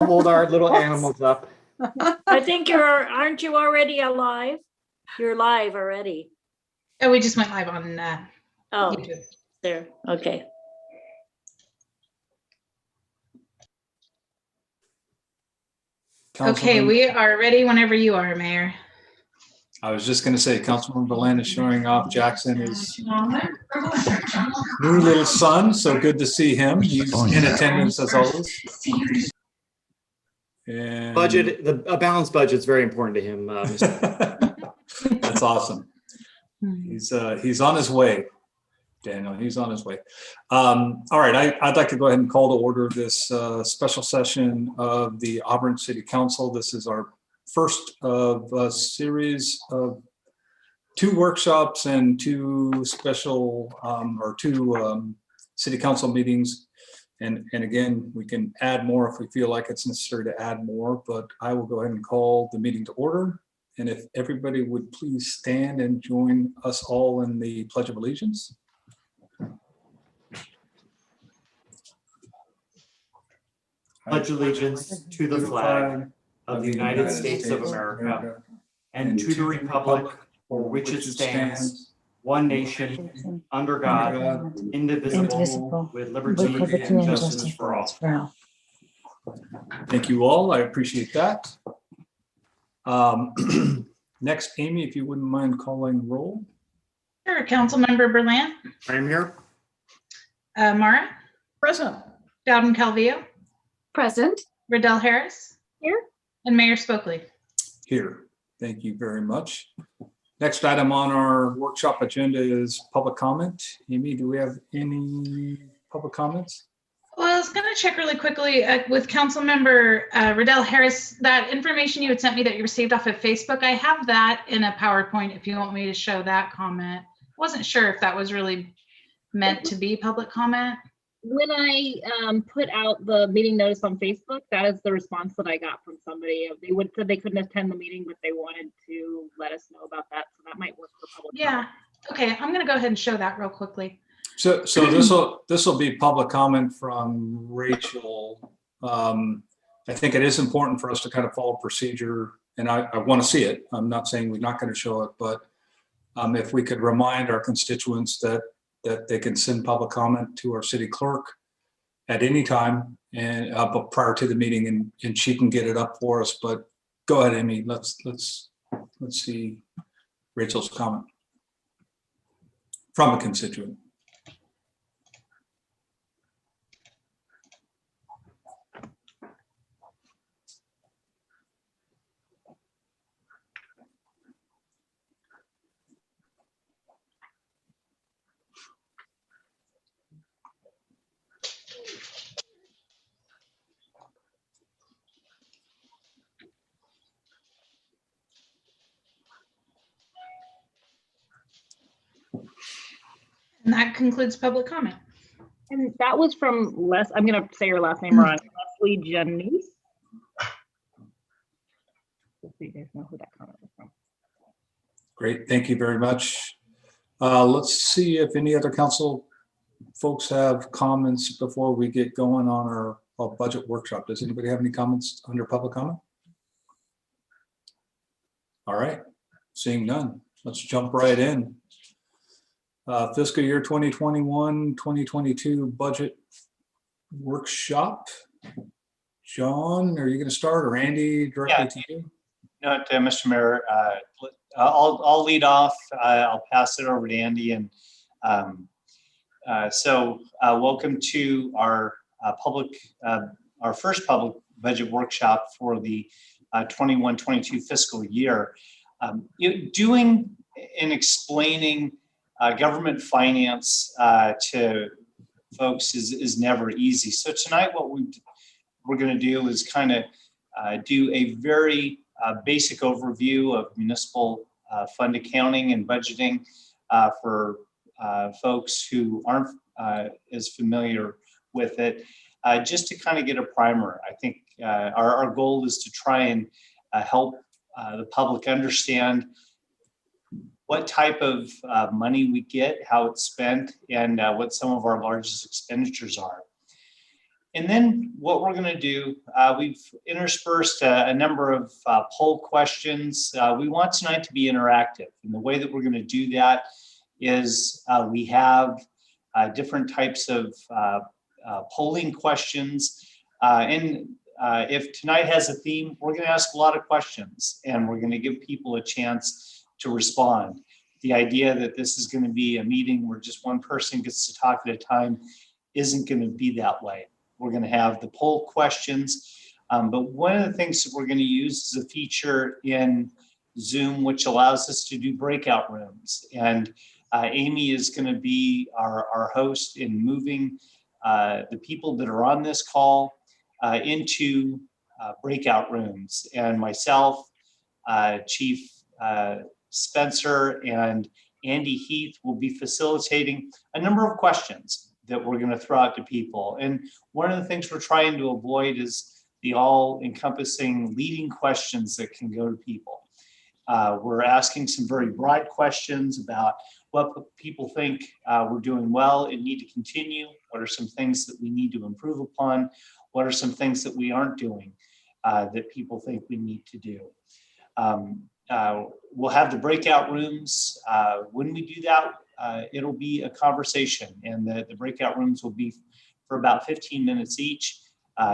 hold our little animals up. I think aren't you already alive? You're live already. Oh, we just went live on YouTube. There. Okay. Okay, we are ready whenever you are, Mayor. I was just going to say, Councilman Berlin is showing off Jackson, his new little son. So good to see him. He's in attendance as always. And Budget, a balanced budget is very important to him. That's awesome. He's on his way, Daniel. He's on his way. All right, I'd like to go ahead and call to order this special session of the Auburn City Council. This is our first of a series of 2 workshops and 2 special city council meetings. And again, we can add more if we feel like it's necessary to add more, but I will go ahead and call the meeting to order. And if everybody would please stand and join us all in the Pledge of Allegiance. Pledge allegiance to the flag of the United States of America and to the republic for which it stands, one nation, under God, indivisible, with liberty and justice for all. Thank you all. I appreciate that. Next, Amy, if you wouldn't mind calling roll. Sure, Councilmember Berlant. I'm here. Mara. Present. Dowden Calvillo. Present. Riddell Harris. Here. And Mayor Spokley. Here. Thank you very much. Next item on our workshop agenda is public comment. Amy, do we have any public comments? Well, I was going to check really quickly with Councilmember Riddell Harris, that information you had sent me that you received off of Facebook. I have that in a PowerPoint if you want me to show that comment. Wasn't sure if that was really meant to be public comment. When I put out the meeting notice on Facebook, that is the response that I got from somebody. They said they couldn't attend the meeting, but they wanted to let us know about that. So that might work for public. Yeah. Okay. I'm going to go ahead and show that real quickly. So this will be public comment from Rachel. I think it is important for us to kind of follow procedure, and I want to see it. I'm not saying we're not going to show it, but if we could remind our constituents that they can send public comment to our city clerk at any time and but prior to the meeting, and she can get it up for us. But go ahead, Amy. Let's see Rachel's comment from a constituent. And that concludes public comment. And that was from I'm going to say your last name wrong. Leslie Janice. So you guys know who that comment was from. Great, thank you very much. Let's see if any other council folks have comments before we get going on our budget workshop. Does anybody have any comments under public comment? All right, seeing none, let's jump right in. Fiscal year 2021-2022 budget workshop. John, are you going to start, or Andy, directly to you? No, Mr. Mayor, I'll lead off. I'll pass it over to Andy. And welcome to our first public budget workshop for the 21-22 fiscal year. Doing and explaining government finance to folks is never easy. So tonight, what we're going to do is kind of do a very basic overview of municipal fund accounting and budgeting for folks who aren't as familiar with it, just to kind of get a primer. I think our goal is to try and help the public understand what type of money we get, how it's spent, and what some of our largest expenditures are. And then what we're going to do, we've interspersed a number of poll questions. We want tonight to be interactive. And the way that we're going to do that is we have different types of polling questions. If tonight has a theme, we're going to ask a lot of questions and we're going to give people a chance to respond. The idea that this is going to be a meeting where just one person gets to talk at a time isn't going to be that way. We're going to have the poll questions, but one of the things that we're going to use is a feature in Zoom which allows us to do breakout rooms. And Amy is going to be our host in moving the people that are on this call into breakout rooms. And myself, Chief Spencer, and Andy Heath will be facilitating a number of questions that we're going to throw out to people. And one of the things we're trying to avoid is the all-encompassing leading questions that can go to people. We're asking some very broad questions about what people think we're doing well and need to continue. What are some things that we need to improve upon? What are some things that we aren't doing that people think we need to do? We'll have the breakout rooms. When we do that, it'll be a conversation, and the breakout rooms will be for about 15 minutes each.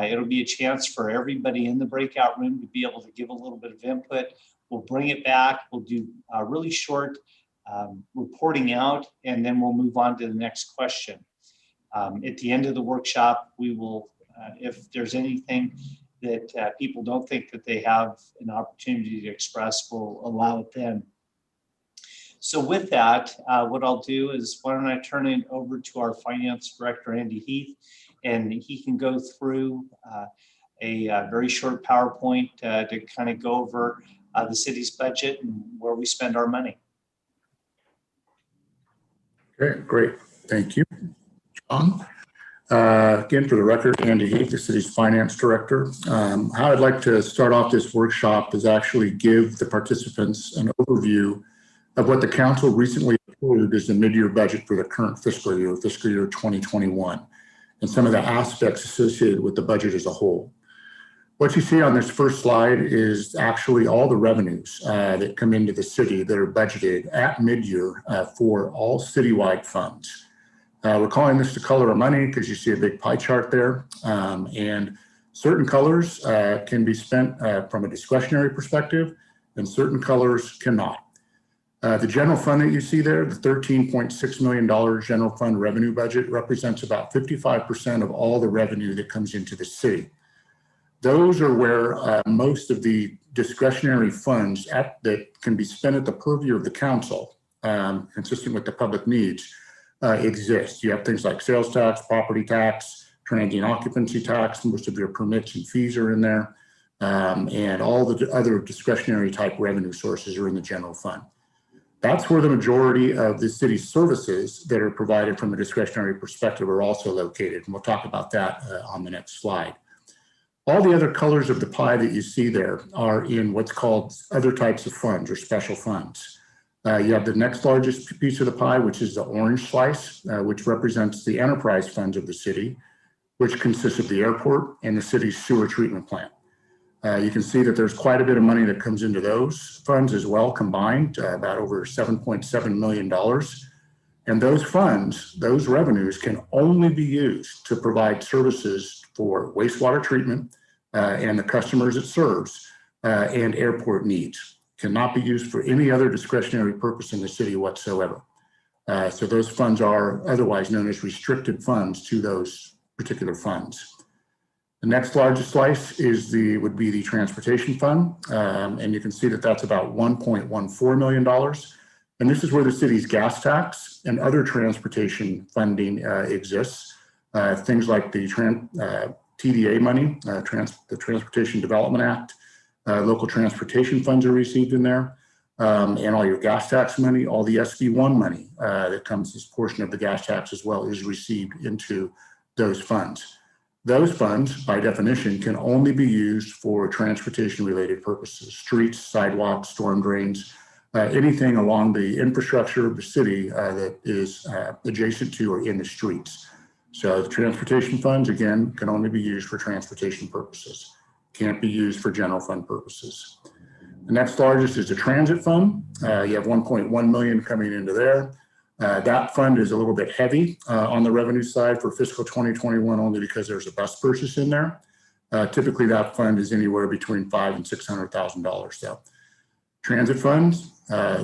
It'll be a chance for everybody in the breakout room to be able to give a little bit of input. We'll bring it back. We'll do a really short reporting out, and then we'll move on to the next question. At the end of the workshop, we will, if there's anything that people don't think that they have an opportunity to express, we'll allow it then. So with that, what I'll do is, why don't I turn it over to our Finance Director, Andy Heath, and he can go through a very short PowerPoint to kind of go over the city's budget and where we spend our money. Okay, great. Thank you, John. Again, for the record, Andy Heath, the city's finance director. How I'd like to start off this workshop is actually give the participants an overview of what the council recently approved as the mid-year budget for the current fiscal year 2021, and some of the aspects associated with the budget as a whole. What you see on this first slide is actually all the revenues that come into the city that are budgeted at mid-year for all citywide funds. We're calling this the color of money because you see a big pie chart there, and certain colors can be spent from a discretionary perspective, and certain colors cannot. The general fund that you see there, the $13.6 million general fund revenue budget, represents about 55% of all the revenue that comes into the city. Those are where most of the discretionary funds that can be spent at the purview of the council, consistent with the public needs, exist. You have things like sales tax, property tax, transient occupancy tax. Most of your permits and fees are in there, and all the other discretionary type revenue sources are in the general fund. That's where the majority of the city's services that are provided from a discretionary perspective are also located, and we'll talk about that on the next slide. All the other colors of the pie that you see there are in what's called other types of funds or special funds. You have the next largest piece of the pie, which is the orange slice, which represents the enterprise funds of the city, which consists of the airport and the city's sewer treatment plant. You can see that there's quite a bit of money that comes into those funds as well, combined, about over $7.7 million. And those funds, those revenues can only be used to provide services for wastewater treatment and the customers it serves and airport needs. Cannot be used for any other discretionary purpose in the city whatsoever. So those funds are otherwise known as restricted funds to those particular funds. The next largest slice would be the transportation fund, and you can see that that's about $1.14 million. And this is where the city's gas tax and other transportation funding exists. Things like the TDA money, the Transportation Development Act, local transportation funds are received in there, and all your gas tax money, all the SB1 money that comes as a portion of the gas tax as well is received into those funds. Those funds, by definition, can only be used for transportation-related purposes: streets, sidewalks, storm drains, anything along the infrastructure of the city that is adjacent to or in the streets. So the transportation funds, again, can only be used for transportation purposes. Can't be used for general fund purposes. The next largest is the transit fund. You have 1.1 million coming into there. That fund is a little bit heavy on the revenue side for fiscal 2021 only because there's a bus purchase in there. Typically that fund is anywhere between $500,000 and $600,000. So transit funds,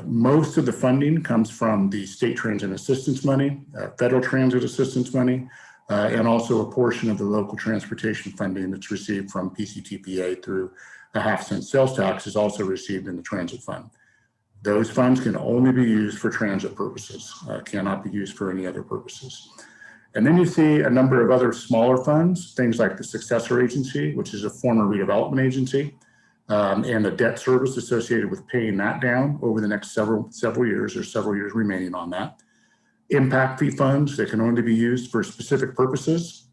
most of the funding comes from the state transit assistance money, federal transit assistance money, and also a portion of the local transportation funding that's received from PCTPA through a 0.5-cent sales tax is also received in the transit fund. Those funds can only be used for transit purposes, cannot be used for any other purposes. And then you see a number of other smaller funds, things like the Successor Agency, which is a former redevelopment agency, and the debt service associated with paying that down over the next several years. There's several years remaining on that. Impact fee funds that can only be used for specific purposes.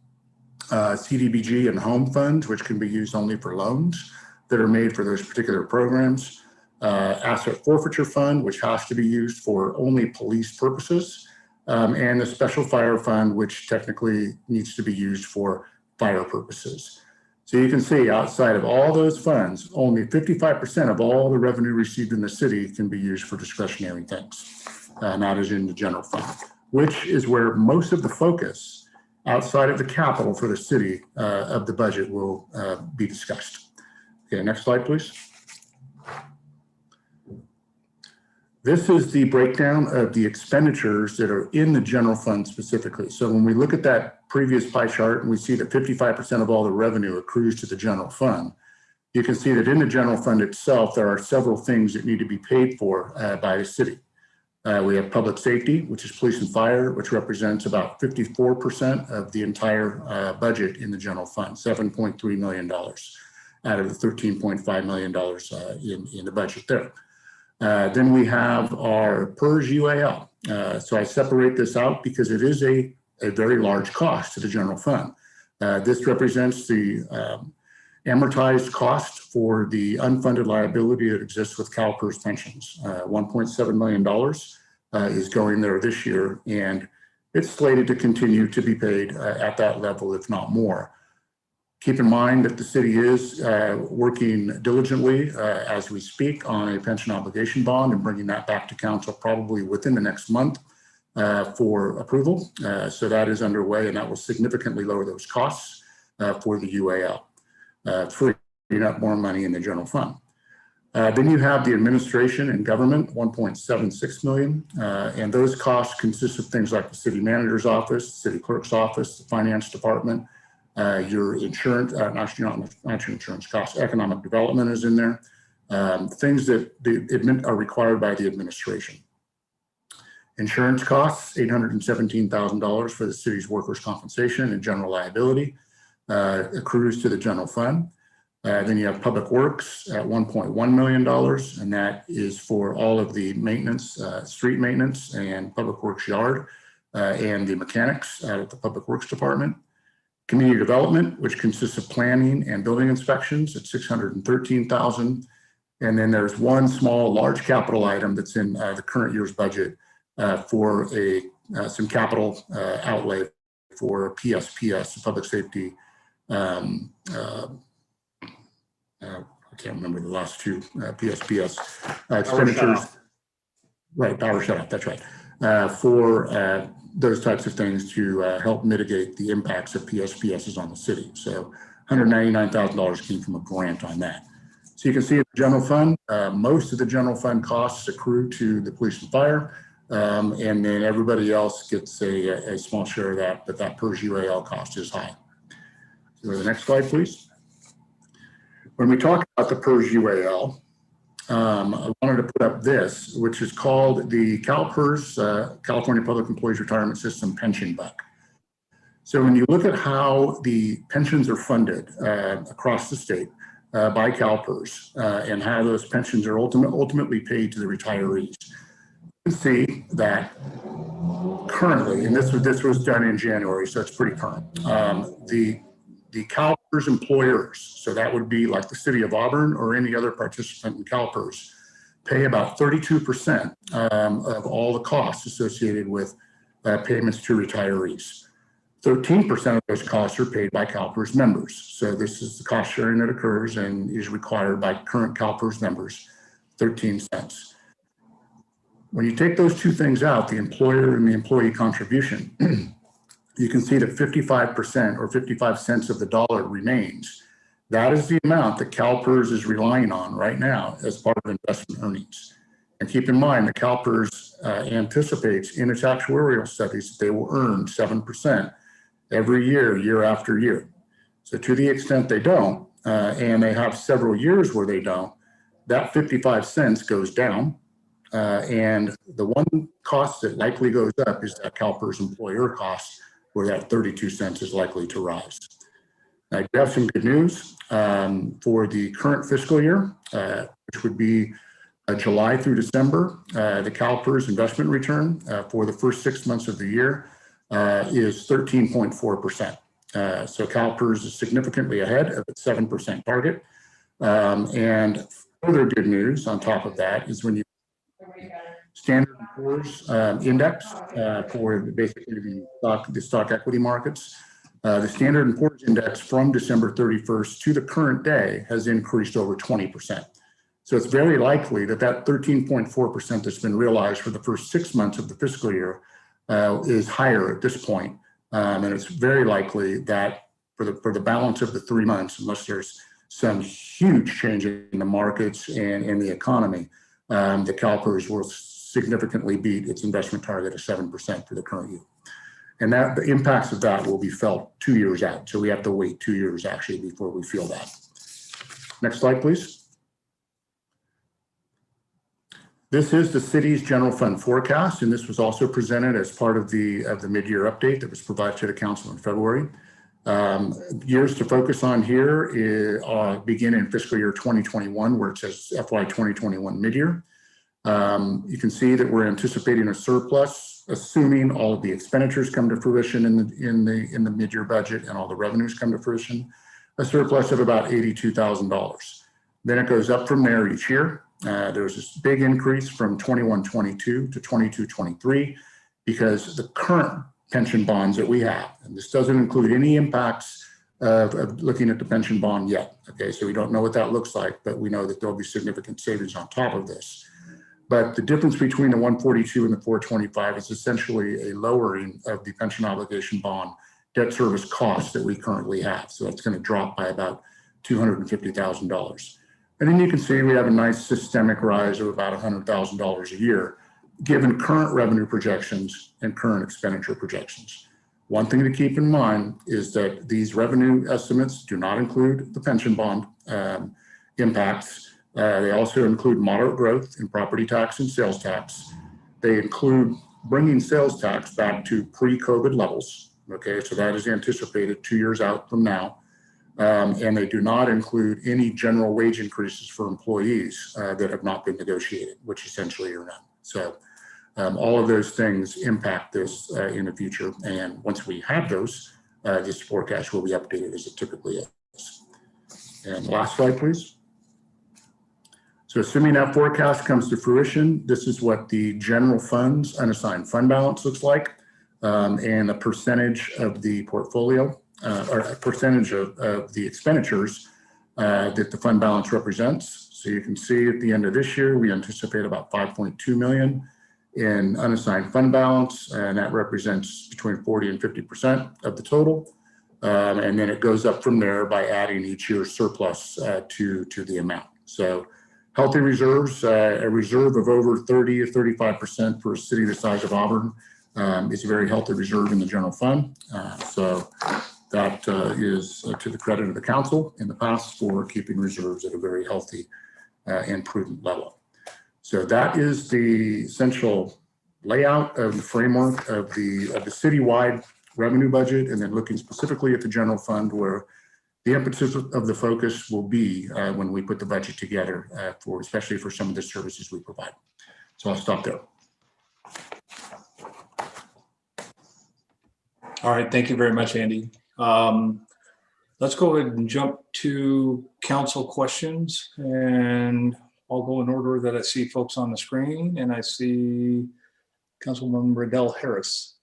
CDBG and home funds, which can be used only for loans that are made for those particular programs. Asset forfeiture fund, which has to be used for only police purposes. And the special fire fund, which technically needs to be used for fire purposes. So you can see outside of all those funds, only 55% of all the revenue received in the city can be used for discretionary things, not as in the general fund, which is where most of the focus outside of the capital for the city of the budget will be discussed. Okay, next slide, please. This is the breakdown of the expenditures that are in the general fund specifically. So when we look at that previous pie chart and we see that 55% of all the revenue accrues to the general fund, you can see that in the general fund itself, there are several things that need to be paid for by the city. We have public safety, which is police and fire, which represents about 54% of the entire budget in the general fund, $7.3 million out of the $13.5 million in the budget there. Then we have our PERS UAL. So I separate this out because it is a very large cost to the general fund. This represents the amortized cost for the unfunded liability that exists with CalPERS pensions. $1.7 million is going there this year, and it's slated to continue to be paid at that level, if not more. Keep in mind that the city is working diligently as we speak on a pension obligation bond and bringing that back to council probably within the next month for approval. So that is underway, and that will significantly lower those costs for the UAL, freeing up more money in the general fund. Then you have the administration and government, $1.76 million, and those costs consist of things like the city manager's office, city clerk's office, the finance department, your insurance, not your insurance costs, economic development is in there, things that are required by the administration. Insurance costs, $817,000 for the city's workers' compensation and general liability, accrues to the general fund. Then you have public works at $1.1 million, and that is for all of the maintenance, street maintenance and public works yard, and the mechanics out at the public works department. Community development, which consists of planning and building inspections at $613,000. And then there's one small, large capital item that's in the current year's budget for some capital outlay for PSPS, public safety. I can't remember the last two PSPS expenditures. Right, power shutoff, that's right. For those types of things to help mitigate the impacts of PSPSs on the city. So $199,000 came from a grant on that. So you can see in the general fund, most of the general fund costs accrue to the police and fire, and then everybody else gets a small share of that, but that PERS UAL cost is high. So the next slide, please. When we talk about the PERS UAL, I wanted to put up this, which is called the CalPERS, California Public Employees Retirement System Pension Buck. So when you look at how the pensions are funded across the state by CalPERS and how those pensions are ultimately paid to the retirees, you can see that currently, and this was done in January, so it's pretty current, the CalPERS employers, so that would be like the city of Auburn or any other participant in CalPERS, pay about 32% of all the costs associated with payments to retirees. 13% of those costs are paid by CalPERS members. So this is the cost sharing that occurs and is required by current CalPERS members, 13 cents. When you take those two things out, the employer and the employee contribution, you can see that 55% or 55 cents of the dollar remains. That is the amount that CalPERS is relying on right now as part of investment earnings. And keep in mind that CalPERS anticipates in its actuarial studies that they will earn 7% every year, year after year. So to the extent they don't, and they have several years where they don't, that 55 cents goes down. And the one cost that likely goes up is that CalPERS employer cost, where that 32 cents is likely to rise. I do have some good news for the current fiscal year, which would be July through December. The CalPERS investment return for the first 6 months of the year is 13.4%. So CalPERS is significantly ahead of its 7% target. And further good news on top of that is when you Standard & Poor's index for basically the stock equity markets. The Standard & Poor's index from December 31st to the current day has increased over 20%. So it's very likely that that 13.4% that's been realized for the first 6 months of the fiscal year is higher at this point. And it's very likely that for the balance of the 3 months, unless there's some huge change in the markets and in the economy, the CalPERS will significantly beat its investment target of 7% for the current year. And that the impacts of that will be felt 2 years out. So we have to wait 2 years actually before we feel that. Next slide, please. This is the city's general fund forecast, and this was also presented as part of the mid-year update that was provided to the council in February. Years to focus on here begin in fiscal year 2021, where it says FY 2021 mid-year. You can see that we're anticipating a surplus, assuming all of the expenditures come to fruition in the mid-year budget and all the revenues come to fruition, a surplus of about $82,000. Then it goes up from there each year. There's this big increase from 21-22 to 22-23 because the current pension bonds that we have, and this doesn't include any impacts of looking at the pension bond yet. Okay, so we don't know what that looks like, but we know that there'll be significant savings on top of this. But the difference between the 142 and the 425 is essentially a lowering of the pension obligation bond debt service costs that we currently have. So that's going to drop by about $250,000. And then you can see we have a nice systemic rise of about $100,000 a year, given current revenue projections and current expenditure projections. One thing to keep in mind is that these revenue estimates do not include the pension bond impacts. They also include moderate growth in property tax and sales tax. They include bringing sales tax back to pre-COVID levels. Okay, so that is anticipated 2 years out from now. And they do not include any general wage increases for employees that have not been negotiated, which essentially are none. So all of those things impact this in the future. And once we have those, this forecast will be updated as it typically is. And last slide, please. So assuming that forecast comes to fruition, this is what the general fund's unassigned fund balance looks like, and a percentage of the portfolio, or a percentage of the expenditures that the fund balance represents. So you can see at the end of this year, we anticipate about 5.2 million in unassigned fund balance, and that represents between 40 and 50% of the total. And then it goes up from there by adding each year's surplus to the amount. So healthy reserves, a reserve of over 30 or 35% for a city the size of Auburn is a very healthy reserve in the general fund. So that is to the credit of the council in the past for keeping reserves at a very healthy and prudent level. So that is the essential layout of the framework of the citywide revenue budget, and then looking specifically at the general fund, where the emphasis of the focus will be when we put the budget together especially for some of the services we provide. So I'll stop there. All right, thank you very much, Andy. Let's go ahead and jump to council questions, and I'll go in order that I see folks on the screen, and I see Councilmember Riddell Harris.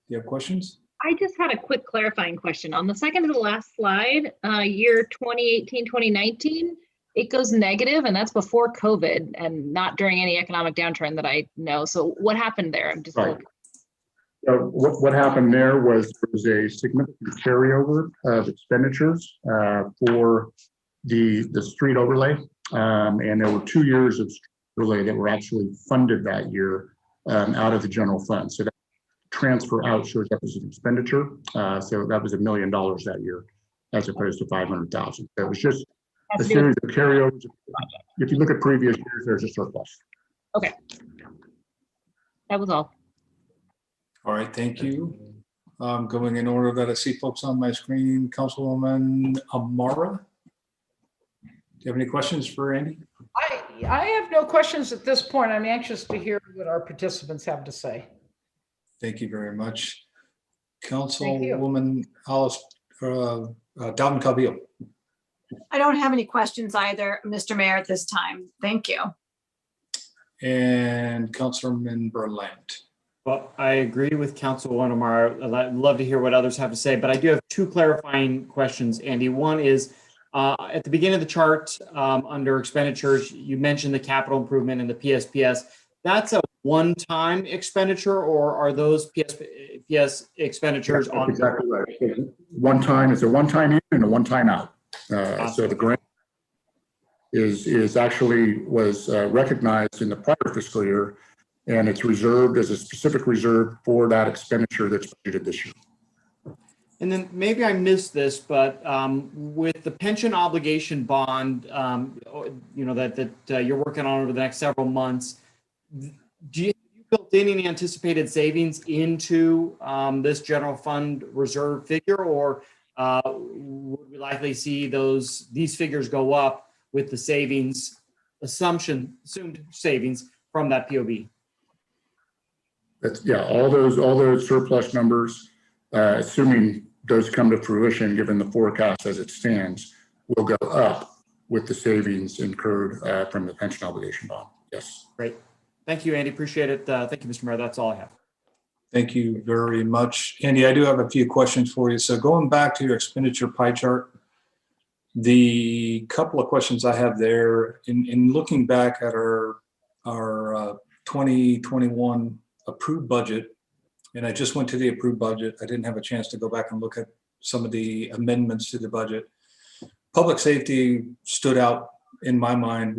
Do you have questions? I just had a quick clarifying question. On the second to the last slide, year 2018, 2019, it goes negative, and that's before COVID and not during any economic downturn that I know. So what happened there? I'm just Right. What happened there was a significant carryover of expenditures for the street overlay. And there were 2 years of street overlay that were actually funded that year out of the general fund. So that transfer out shows up as an expenditure. So that was $1 million that year, as opposed to 500,000. So it was just a series of carryovers. If you look at previous years, there's a surplus. Okay. That was all. All right, thank you. Going in order that I see folks on my screen, Councilwoman Amara. Do you have any questions for Andy? I have no questions at this point. I'm anxious to hear what our participants have to say. Thank you very much. Councilwoman Alice Dalton Calvillo. I don't have any questions either, Mr. Mayor, at this time. Thank you. And Councilman Berlant. Well, I agree with Councilwoman Amara. I'd love to hear what others have to say, but I do have two clarifying questions, Andy. One is at the beginning of the chart under expenditures, you mentioned the capital improvement and the PSPS. That's a one-time expenditure, or are those PSPS expenditures on? That's exactly right. One time, it's a one-time in and a one-time out. So the grant is actually was recognized in the prior fiscal year, and it's reserved as a specific reserve for that expenditure that's budgeted this year. And then maybe I missed this, but with the pension obligation bond, you know, that you're working on over the next several months, do you built in any anticipated savings into this general fund reserve figure, or would we likely see these figures go up with the savings assumed savings from that POB? That's, yeah, all those surplus numbers, assuming those come to fruition, given the forecast as it stands, will go up with the savings incurred from the pension obligation bond. Yes. Great. Thank you, Andy. Appreciate it. Thank you, Mr. Mayor. That's all I have. Thank you very much. Andy, I do have a few questions for you. So going back to your expenditure pie chart, the couple of questions I have there, in looking back at our 2021 approved budget, and I just went to the approved budget. I didn't have a chance to go back and look at some of the amendments to the budget. Public safety stood out in my mind.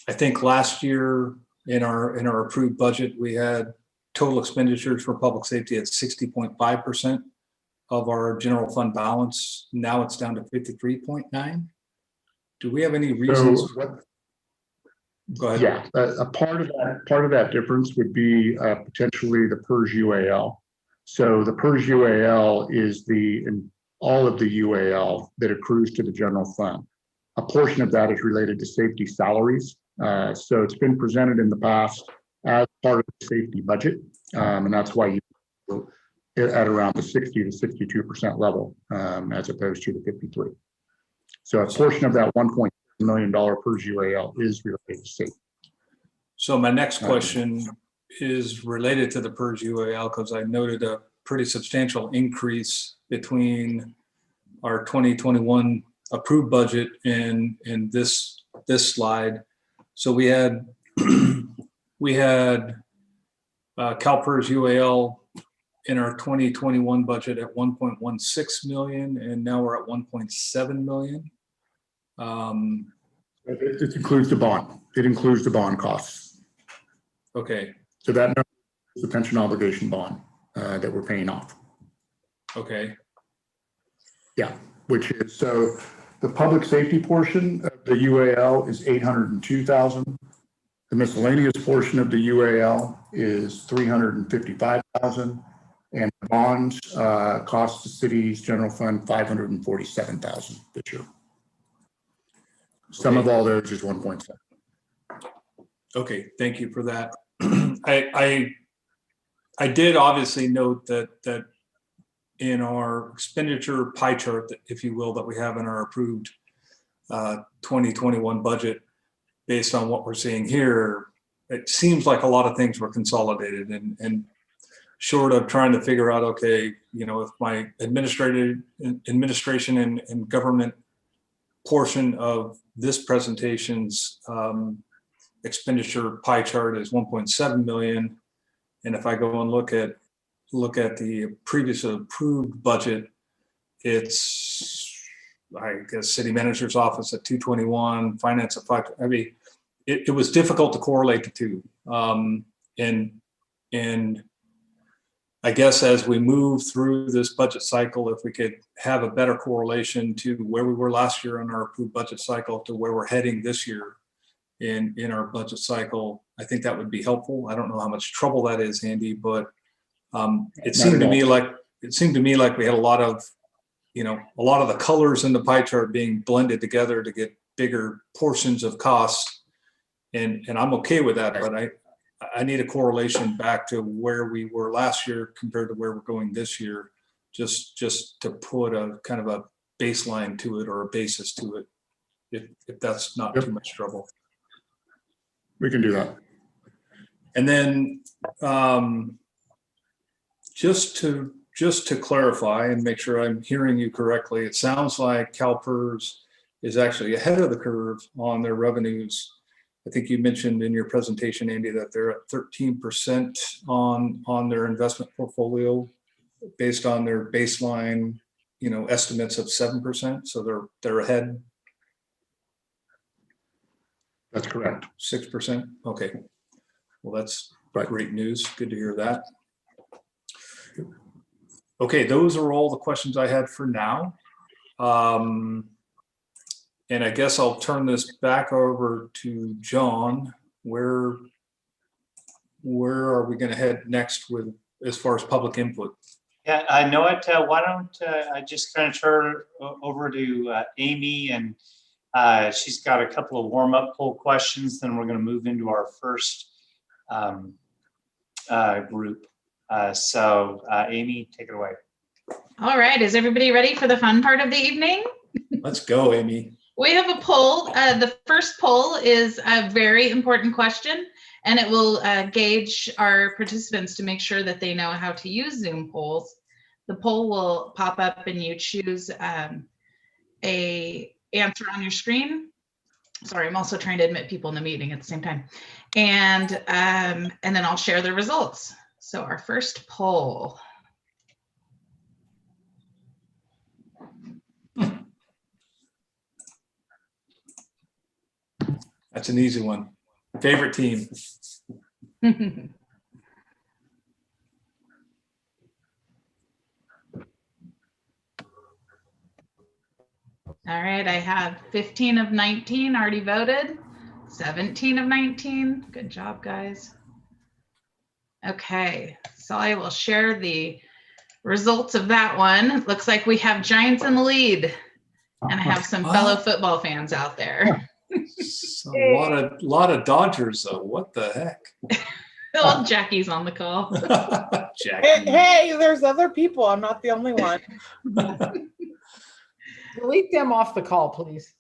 I think last year in our approved budget, we had total expenditures for public safety at 60.5% of our general fund balance. Now it's down to 53.9. Do we have any reasons? Go ahead. Yeah, a part of that difference would be potentially the PERS UAL. So the PERS UAL is all of the UAL that accrues to the general fund. A portion of that is related to safety salaries. So it's been presented in the past as part of the safety budget, and that's why you at around the 60 to 62% level, as opposed to the 53. So a portion of that $1.6 million PERS UAL is related to safety. So my next question is related to the PERS UAL, because I noted a pretty substantial increase between our 2021 approved budget and this slide. So we had CalPERS UAL in our 2021 budget at 1.16 million, and now we're at 1.7 million. It includes the bond. It includes the bond costs. Okay. So that number is the pension obligation bond that we're paying off. Okay. Yeah, which is, so the public safety portion of the UAL is 802,000. The miscellaneous portion of the UAL is 355,000, and bonds cost the city's general fund 547,000 this year. Some of all those is 1.7. Okay, thank you for that. I did obviously note that in our expenditure pie chart, if you will, that we have in our approved 2021 budget, based on what we're seeing here, it seems like a lot of things were consolidated. And short of trying to figure out, okay, you know, if my administration and government portion of this presentation's expenditure pie chart is 1.7 million. And if I go and look at the previous approved budget, it's, I guess, city manager's office at 221, finance at 5. I mean, it was difficult to correlate the two. And I guess as we move through this budget cycle, if we could have a better correlation to where we were last year in our approved budget cycle to where we're heading this year in our budget cycle, I think that would be helpful. I don't know how much trouble that is, Andy, but it seemed to me like we had a lot of the colors in the pie chart being blended together to get bigger portions of costs, and I'm okay with that, but I need a correlation back to where we were last year compared to where we're going this year, just to put a kind of a baseline to it or a basis to it, if that's not too much trouble. We can do that. And then just to clarify and make sure I'm hearing you correctly, it sounds like CalPERS is actually ahead of the curve on their revenues. I think you mentioned in your presentation, Andy, that they're at 13% on their investment portfolio based on their baseline, estimates of 7%. So they're ahead. That's correct. 6%. Okay. Well, that's great news. Good to hear that. Okay, those are all the questions I had for now. And I guess I'll turn this back over to John. Where are we going to head next with as far as public input? Yeah, I know it. Why don't I just kind of turn it over to Amy, and she's got a couple of warm-up poll questions. Then we're going to move into our first group. So Amy, take it away. All right, is everybody ready for the fun part of the evening? Let's go, Amy. We have a poll. The first poll is a very important question, and it will gauge our participants to make sure that they know how to use Zoom polls. The poll will pop up and you choose a answer on your screen. Sorry, I'm also trying to admit people in the meeting at the same time. And then I'll share the results. So our first poll. That's an easy one. Favorite team. All right, I have 15 of 19 already voted, 17 of 19. Good job, guys. Okay, so I will share the results of that one. It looks like we have Giants in the lead, and I have some fellow football fans out there. So a lot of Dodgers, though. What the heck? Well, Jackie's on the call. Jackie. Hey, there's other people. I'm not the only one. Delete them off the call, please.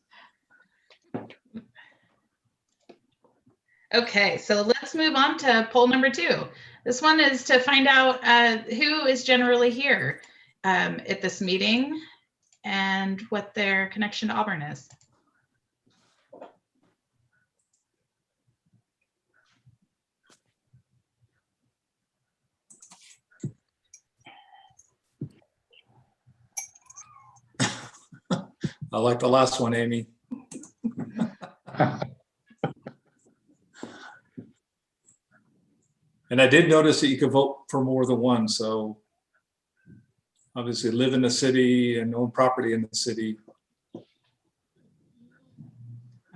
Okay, so let's move on to poll number 2. This one is to find out who is generally here at this meeting and what their connection to Auburn is. I like the last one, Amy. And I did notice that you could vote for more than one. So obviously live in the city and own property in the city.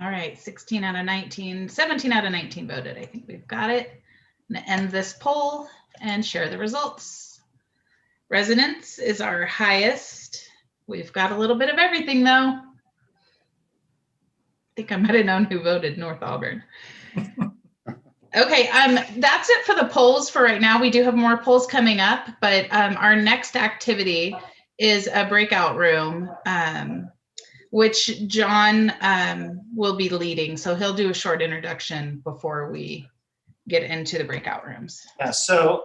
All right, 16 out of 19, 17 out of 19 voted. I think we've got it. I'm gonna end this poll and share the results. Residence is our highest. We've got a little bit of everything, though. I think I might have known who voted North Auburn. Okay, that's it for the polls for right now. We do have more polls coming up, but our next activity is a breakout room, which John will be leading. So he'll do a short introduction before we get into the breakout rooms. Yeah, so,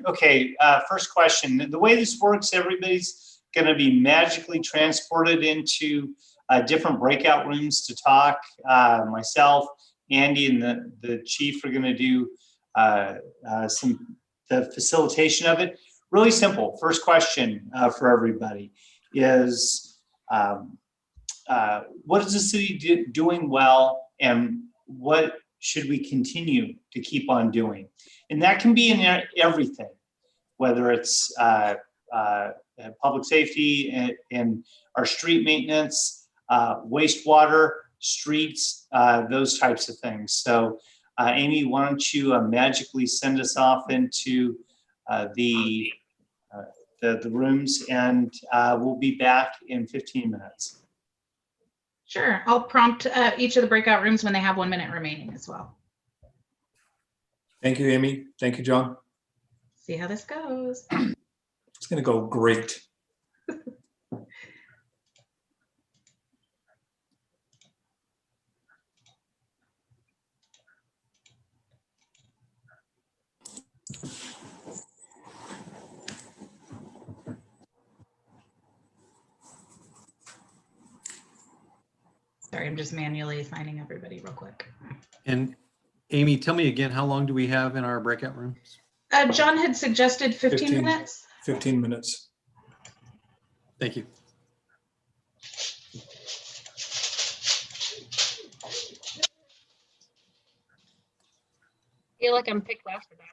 okay, first question. The way this works, everybody's going to be magically transported into different breakout rooms to talk. Myself, Andy, and the chief are going to do the facilitation of it. Really simple. First question for everybody is, what is the city doing well, and what should we continue to keep on doing? And that can be in everything, whether it's public safety and our street maintenance, wastewater, streets, those types of things. So Amy, why don't you magically send us off into the rooms, and we'll be back in 15 minutes. Sure, I'll prompt each of the breakout rooms when they have 1 minute remaining as well. Thank you, Amy. Thank you, John. See how this goes. It's going to go great. Sorry, I'm just manually assigning everybody real quick. And Amy, tell me again, how long do we have in our breakout rooms? John had suggested 15 minutes. 15 minutes. Thank you. I feel like I'm picked after that.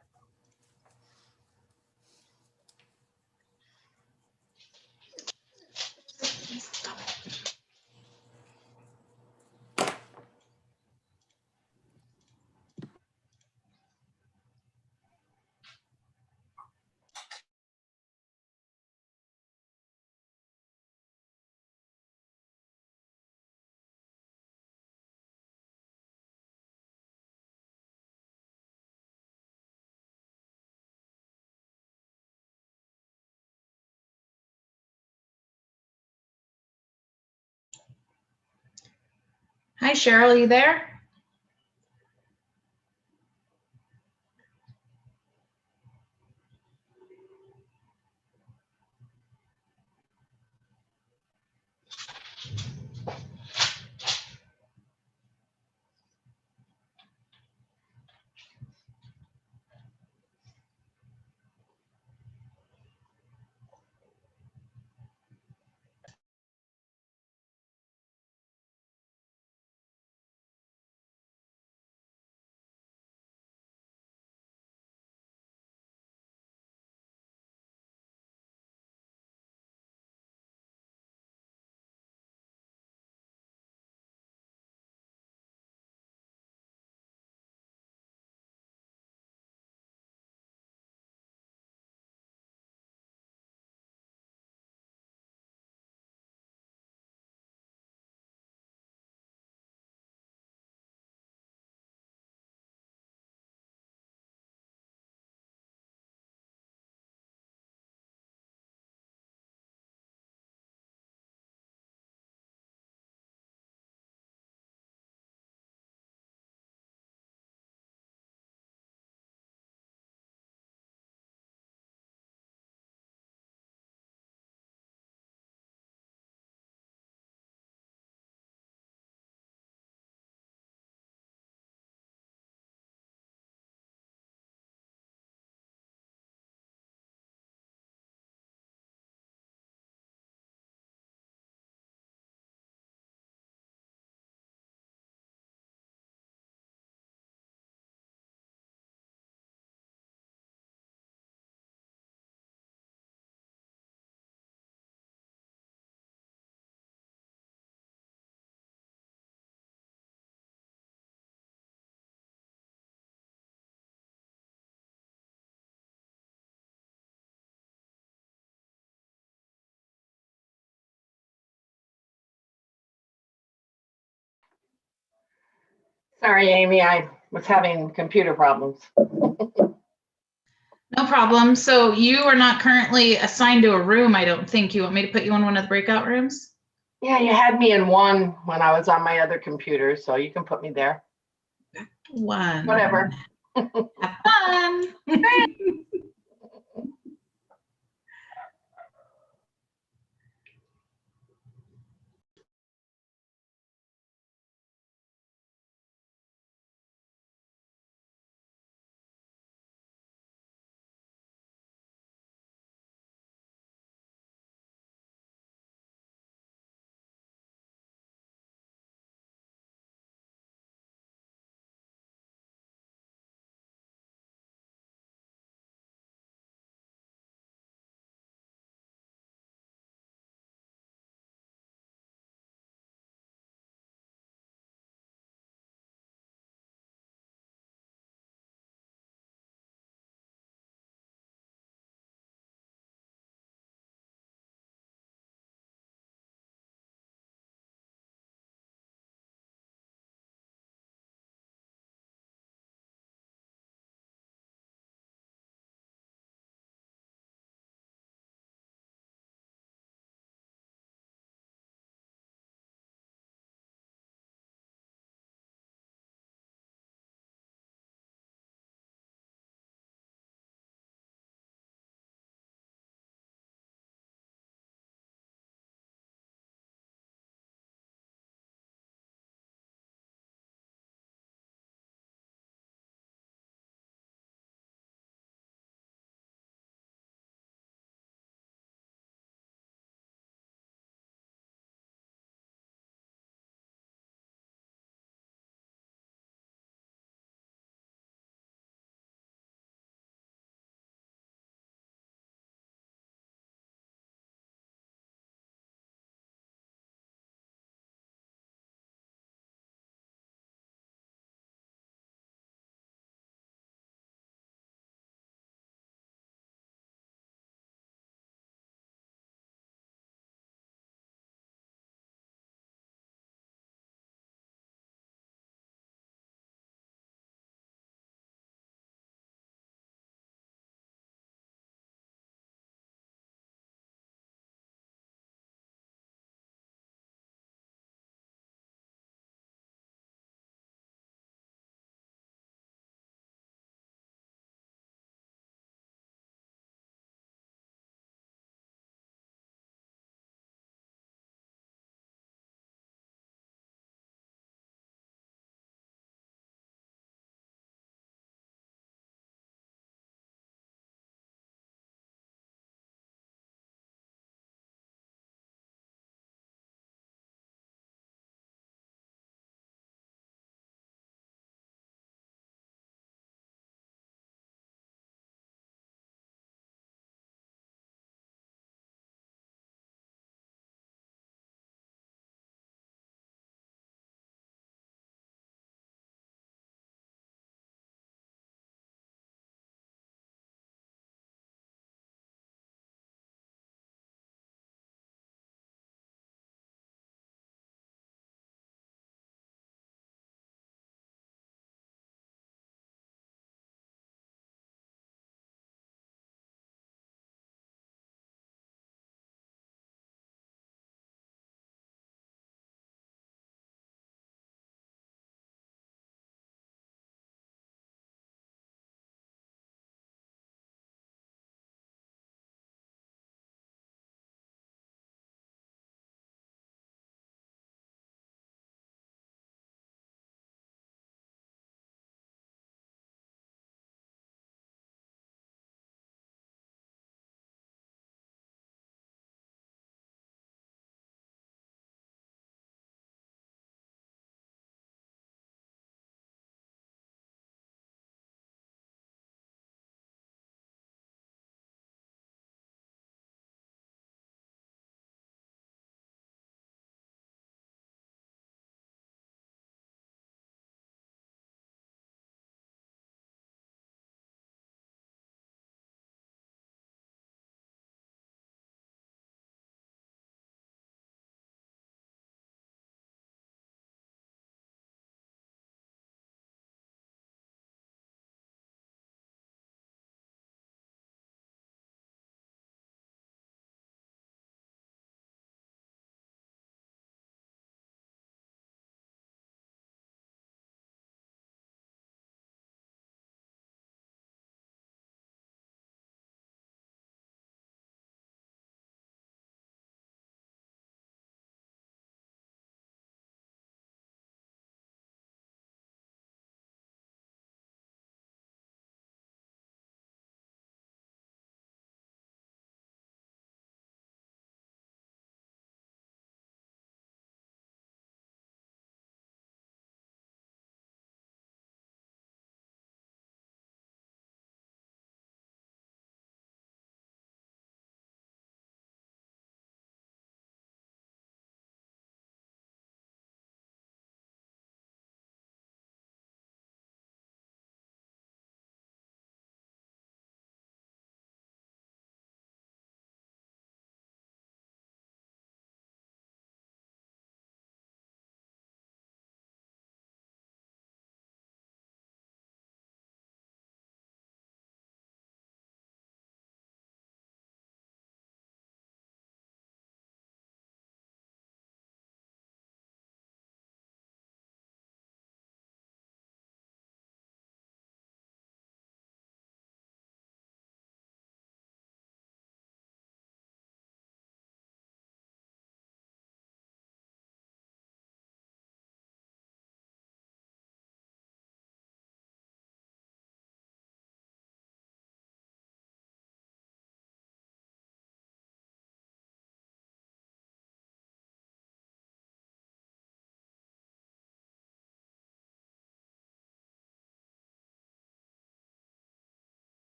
Hi, Cheryl, are you there? Sorry, Amy, I was having computer problems. No problem. So you are not currently assigned to a room, I don't think. You want me to put you in one of the breakout rooms? Yeah, you had me in one when I was on my other computer, so you can put me there. One. Whatever. Have fun.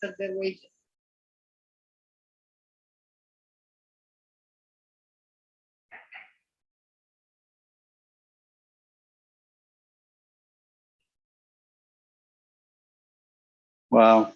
of the wages. Wow.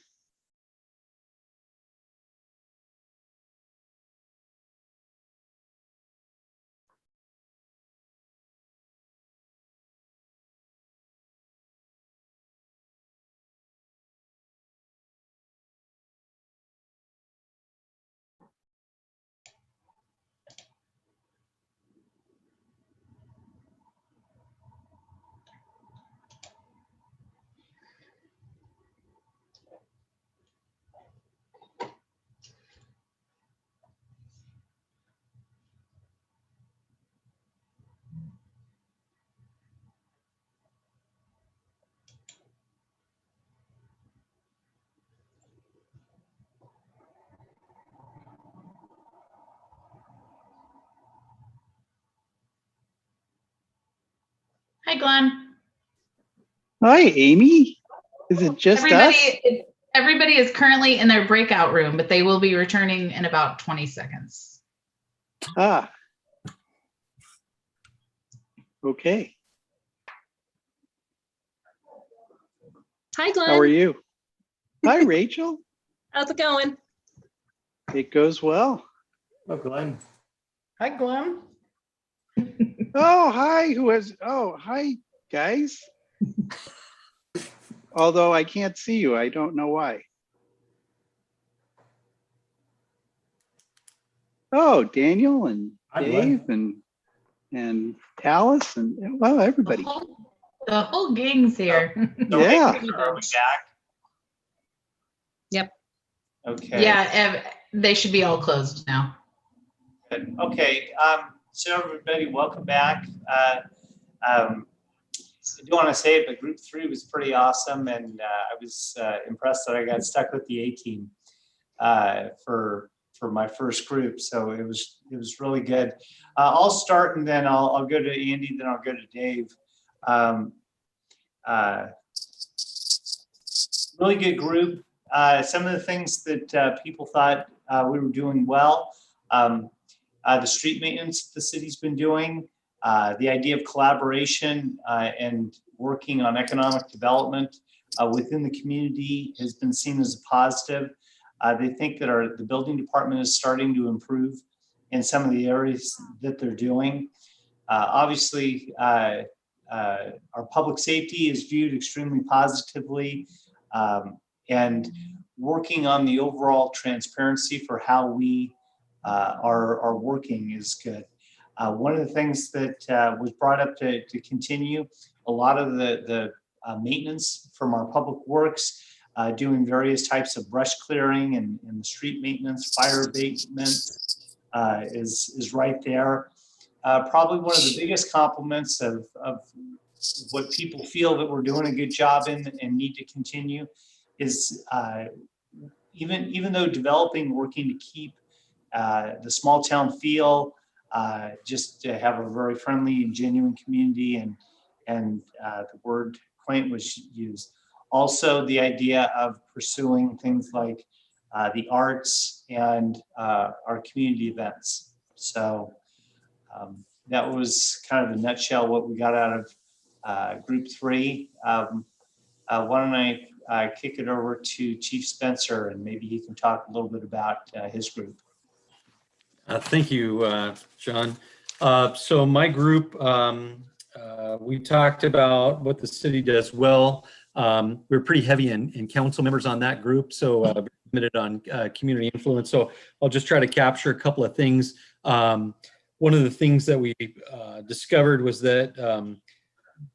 Hi, Glenn. Hi, Amy. Is it just us? Everybody is currently in their breakout room, but they will be returning in about 20 seconds. Ah. Okay. Hi, Glenn. How are you? Hi, Rachel. How's it going? It goes well. Oh, Glenn. Hi, Glenn. Oh, hi. Hi, guys. Although I can't see you, I don't know why. Oh, Daniel and Hi, Dave and Alice and well, everybody. The whole gang's here. Yeah. Are we back? Yep. Okay. Yeah, they should be all closed now. Good. Okay. So everybody, welcome back. I do want to say it, but Group 3 was pretty awesome, and I was impressed that I got stuck with the A team for my first group. So it was really good. I'll start, and then I'll go to Andy, then I'll go to Dave. Really good group. Some of the things that people thought we were doing well. The street maintenance the city's been doing. The idea of collaboration and working on economic development within the community has been seen as a positive. They think that the building department is starting to improve in some of the areas that they're doing. Obviously, our public safety is viewed extremely positively, and working on the overall transparency for how we are working is good. One of the things that was brought up to continue, a lot of the maintenance from our public works, doing various types of brush clearing and the street maintenance, fire abatement is right there. Probably one of the biggest compliments of what people feel that we're doing a good job in and need to continue is even though developing, working to keep the small town feel, just to have a very friendly and genuine community, and the word quaint was used. Also, the idea of pursuing things like the arts and our community events. So that was kind of in a nutshell what we got out of Group 3. Why don't I kick it over to Chief Spencer, and maybe he can talk a little bit about his group. Thank you, John. So my group, we talked about what the city does well. We're pretty heavy in council members on that group, so very limited on community influence. So I'll just try to capture a couple of things. One of the things that we discovered was that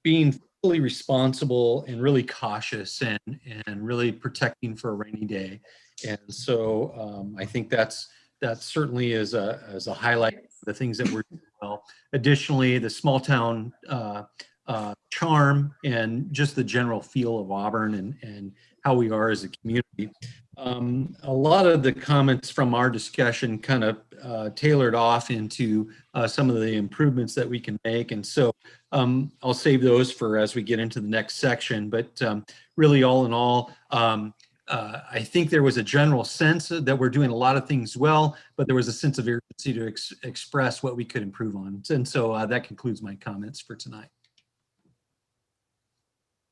being fully responsible and really cautious and really protecting for a rainy day. And so I think that certainly is a highlight of the things that we're doing well. Additionally, the small town charm and just the general feel of Auburn and how we are as a community. A lot of the comments from our discussion kind of tailored off into some of the improvements that we can make. And so I'll save those for as we get into the next section. But really, all in all, I think there was a general sense that we're doing a lot of things well, but there was a sense of urgency to express what we could improve on. And so that concludes my comments for tonight.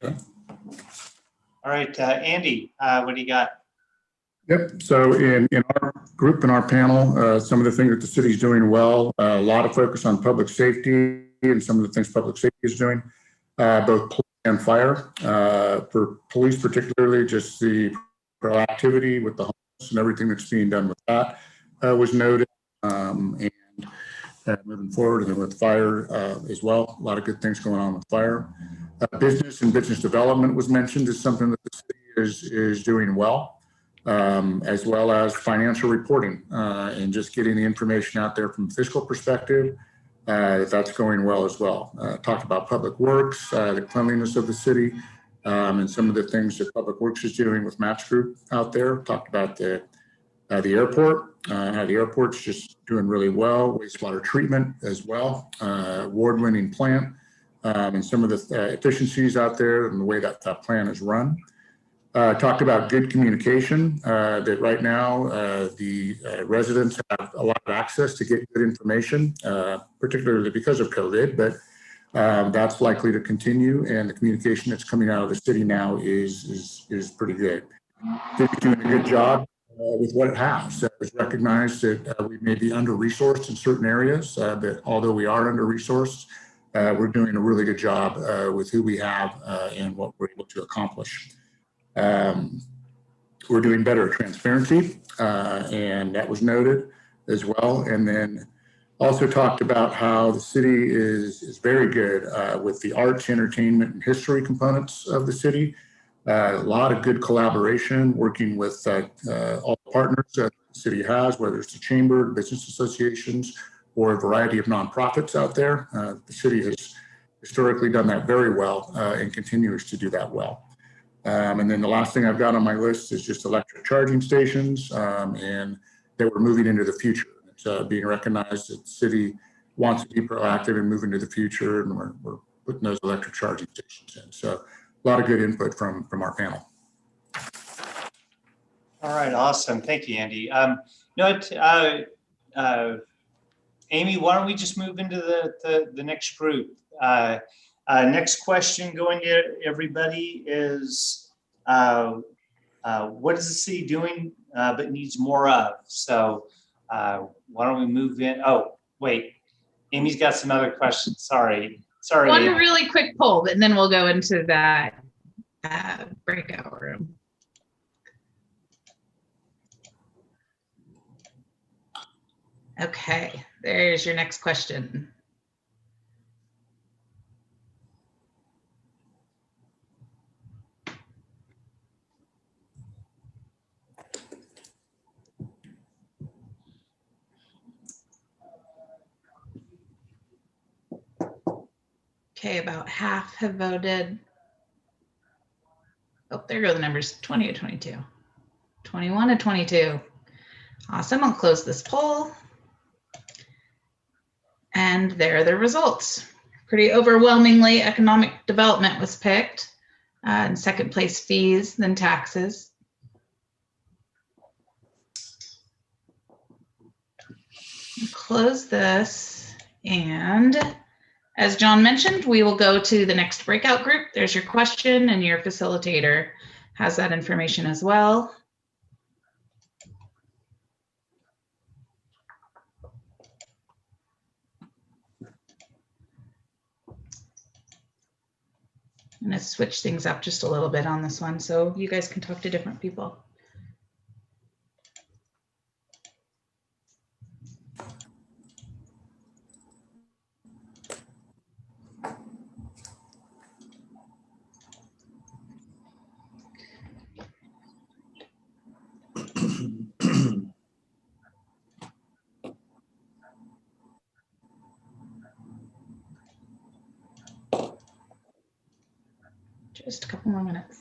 All right, Andy, what do you got? Yep. So in our group, in our panel, some of the things that the city's doing well, a lot of focus on public safety and some of the things public safety is doing, both police and fire. For police particularly, just the proactivity with the homeless and everything that's being done with that was noted. And moving forward, and then with fire as well, a lot of good things going on with fire. Business and business development was mentioned as something that the city is doing well. As well as financial reporting and just getting the information out there from a fiscal perspective, that's going well as well. Talked about public works, the cleanliness of the city, and some of the things that public works is doing with Matt's group out there. Talked about the airport, how the airport's just doing really well, wastewater treatment as well, award-winning plant, and some of the efficiencies out there and the way that plant is run. Talked about good communication, that right now the residents have a lot of access to get good information, particularly because of COVID, but that's likely to continue, and the communication that's coming out of the city now is pretty good. City's doing a good job with what it has. It's recognized that we may be under-resourced in certain areas, but although we are under-resourced, we're doing a really good job with who we have and what we're able to accomplish. We're doing better at transparency, and that was noted as well. And then also talked about how the city is very good with the arts, entertainment, and history components of the city. A lot of good collaboration, working with all the partners that the city has, whether it's the chamber, business associations, or a variety of nonprofits out there. The city has historically done that very well and continues to do that well. And then the last thing I've got on my list is just electric charging stations, and that we're moving into the future. It's being recognized that the city wants to be proactive and move into the future, and we're putting those electric charging stations in. So a lot of good input from our panel. All right, awesome. Thank you, Andy. You know what, Amy, why don't we just move into the next group? Next question going to everybody is, what is the city doing but needs more of? So why don't we move in? Oh, wait, Amy's got some other questions. Sorry. One Amy. really quick poll, and then we'll go into that breakout room. Okay, there's your next question. Okay, about half have voted. Oh, there go the numbers, 20 to 22. 21 to 22. Awesome, I'll close this poll. And there are the results. Pretty overwhelmingly, economic development was picked. In second place, fees, then taxes. Close this, and as John mentioned, we will go to the next breakout group. There's your question, and your facilitator has that information as well. I'm going to switch things up just a little bit on this one so you guys can talk to different people. Just a couple more minutes.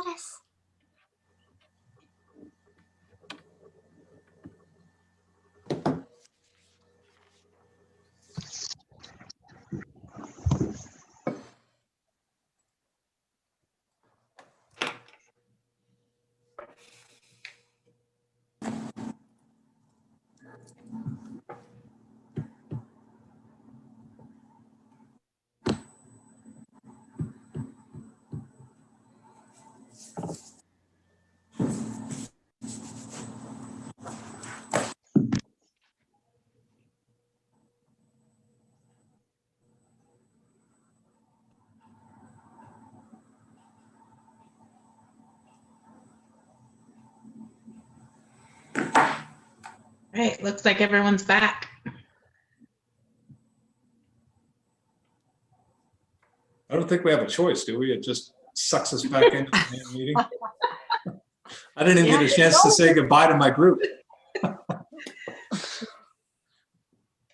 notice. Right, looks like everyone's back. I don't think we have a choice, do we? It just sucks us back into the main meeting. I didn't even get a chance to say goodbye to my group.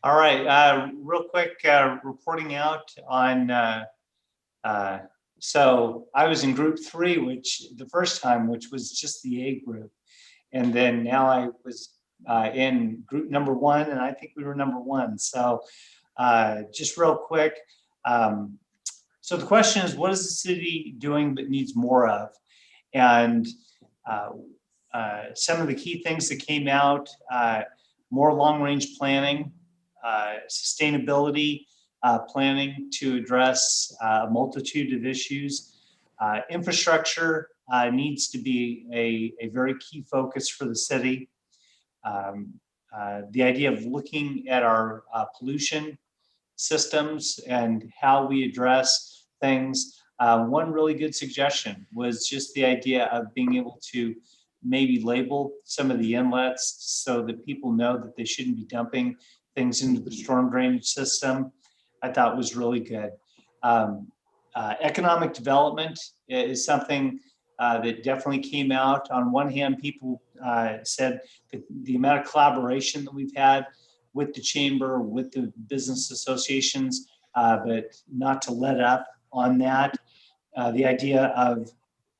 All right, real quick, reporting out on, so I was in group 3, which the first time, which was just the A group. And then now I was in group number 1, and I think we were number 1. So just real quick. So the question is, what is the city doing but needs more of? And some of the key things that came out, more long-range planning, sustainability planning to address a multitude of issues. Infrastructure needs to be a very key focus for the city. The idea of looking at our pollution systems and how we address things. One really good suggestion was just the idea of being able to maybe label some of the inlets so that people know that they shouldn't be dumping things into the storm drainage system. I thought was really good. Economic development is something that definitely came out. On one hand, people said that the amount of collaboration that we've had with the chamber, with the business associations, but not to let up on that. The idea of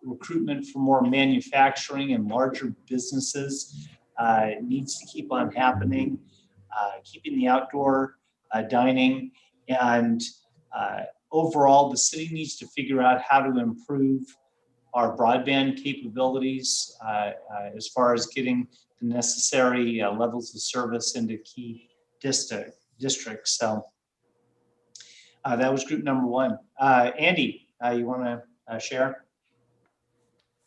recruitment for more manufacturing and larger businesses needs to keep on happening. Keeping the outdoor dining, and overall the city needs to figure out how to improve our broadband capabilities as far as getting the necessary levels of service into key districts. So that was group number 1. Andy, you want to share?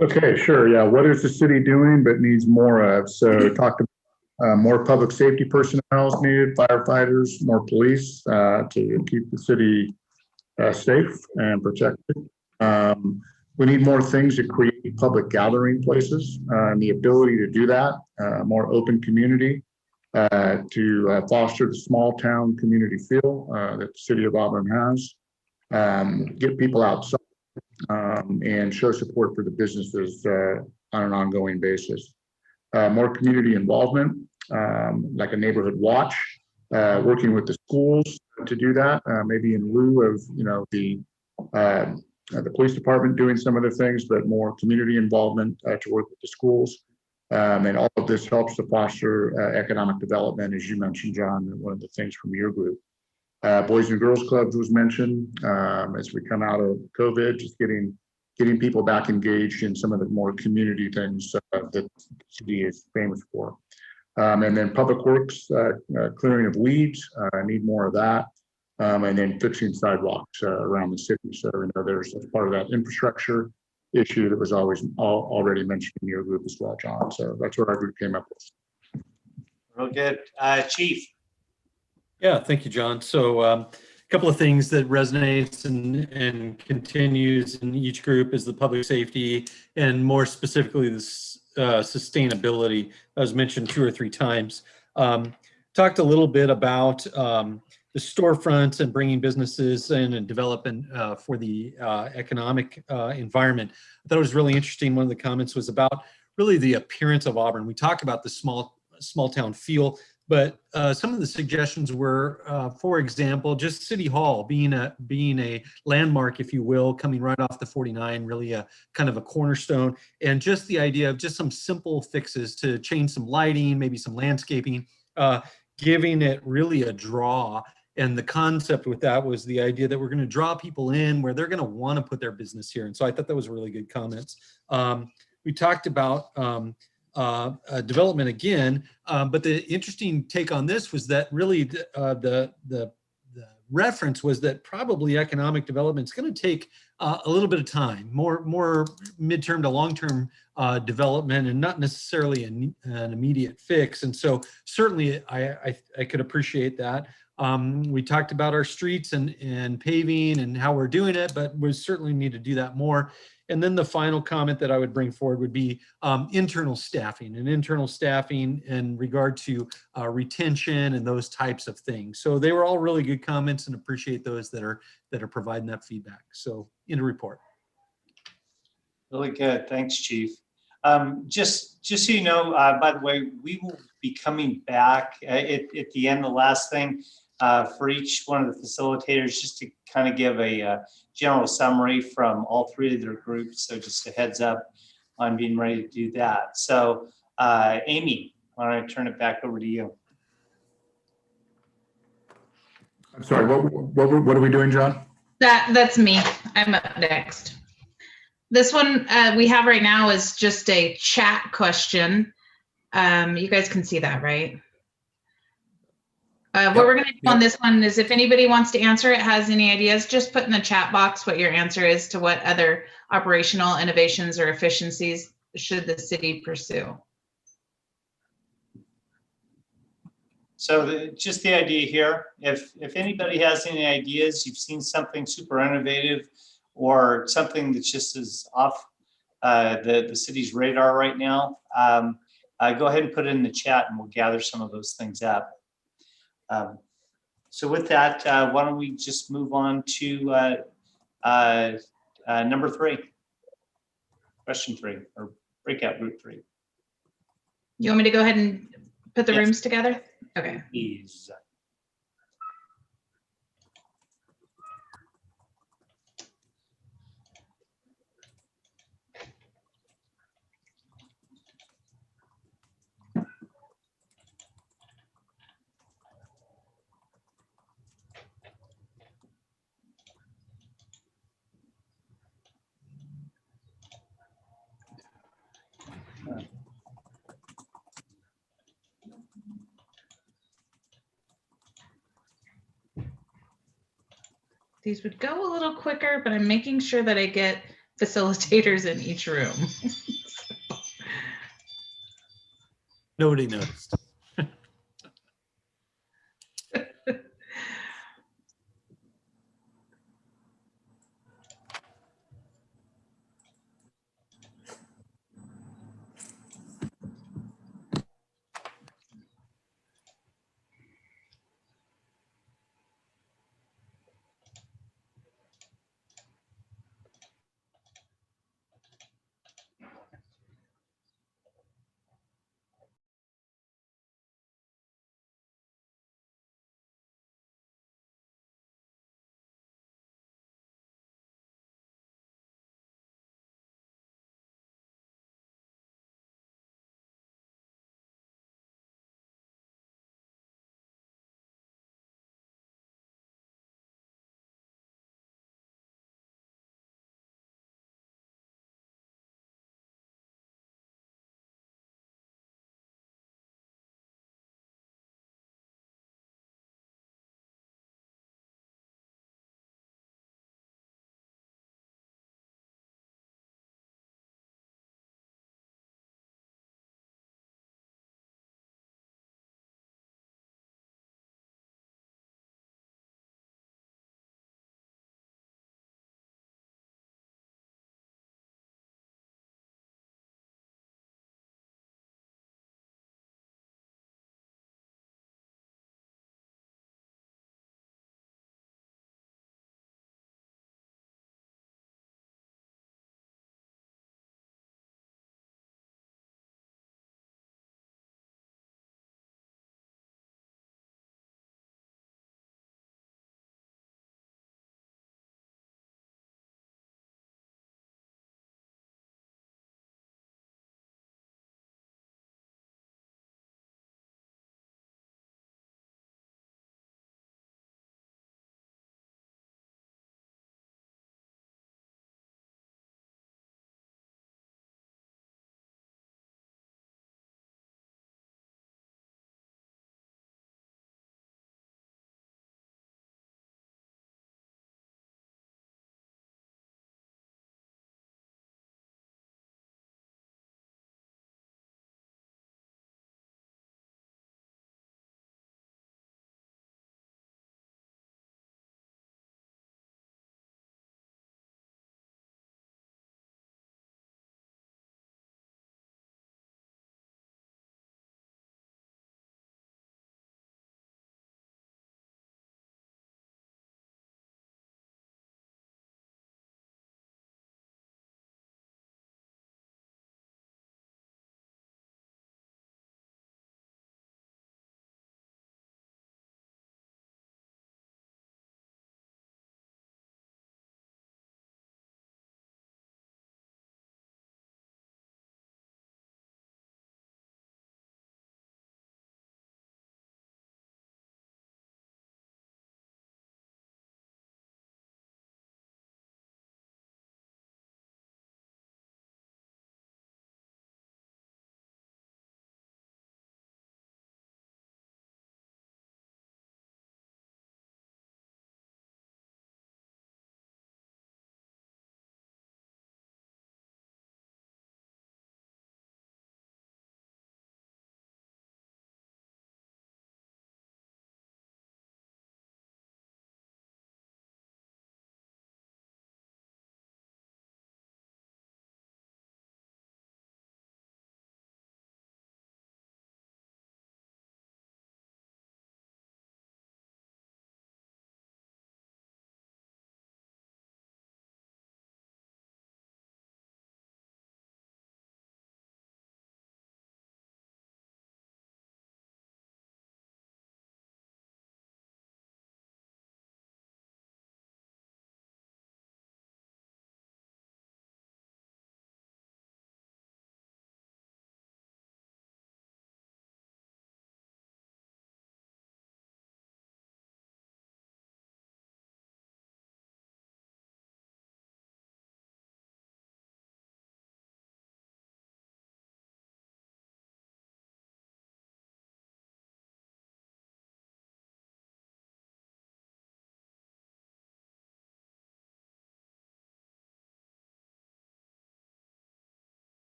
Okay, sure. Yeah. What is the city doing but needs more of? So talked about more public safety personnel is needed, firefighters, more police to keep the city safe and protected. We need more things to create public gathering places and the ability to do that, more open community to foster the small town community feel that the city of Auburn has, get people outside and show support for the businesses on an ongoing basis. More community involvement, like a neighborhood watch, working with the schools to do that, maybe in lieu of the police department doing some of the things, but more community involvement to work with the schools. And all of this helps to foster economic development, as you mentioned, John, one of the things from your group. Boys and Girls Clubs was mentioned as we come out of COVID, just getting people back engaged in some of the more community things that the city is famous for. And then public works, clearing of weeds, need more of that. And then fixing sidewalks around the city. So there's as part of that infrastructure issue that was already mentioned in your group as well, John. So that's what our group came up with. Real good. Chief. Yeah, thank you, John. So a couple of things that resonates and continues in each group is the public safety, and more specifically the sustainability. That was mentioned 2 or 3 times. Talked a little bit about the storefronts and bringing businesses in and development for the economic environment. I thought it was really interesting. One of the comments was about really the appearance of Auburn. We talk about the small town feel. But some of the suggestions were, for example, just City Hall being a landmark, if you will, coming right off the 49, really a kind of a cornerstone, and just the idea of just some simple fixes to change some lighting, maybe some landscaping, giving it really a draw. And the concept with that was the idea that we're going to draw people in where they're going to want to put their business here. And so I thought that was really good comments. We talked about development again, but the interesting take on this was that really the reference was that probably economic development is going to take a little bit of time, more midterm to long-term development, and not necessarily an immediate fix. And so certainly I could appreciate that. We talked about our streets and paving and how we're doing it, but we certainly need to do that more. And then the final comment that I would bring forward would be internal staffing in regard to retention and those types of things. So they were all really good comments, and appreciate those that are providing that feedback. So in a report. Really good. Thanks, Chief. Just so you know, by the way, we will be coming back at the end, the last thing, for each one of the facilitators, just to kind of give a general summary from all three of their groups. So just a heads up on being ready to do that. So Amy, why don't I turn it back over to you? I'm sorry, what are we doing, John? That's me. I'm up next. This one we have right now is just a chat question. You guys can see that, right? What we're going to do on this one is, if anybody wants to answer it, has any ideas, just put in the chat box what your answer is to what other operational innovations or efficiencies should the city pursue. So just the idea here, if anybody has any ideas, you've seen something super innovative or something that's just as off the city's radar right now, go ahead and put it in the chat and we'll gather some of those things up. So with that, why don't we just move on to number 3, question 3, or breakout group 3. You want me to go ahead and put the Yes. rooms together? Okay. Please. These would go a little quicker, but I'm making sure that I get facilitators in each room. Nobody noticed.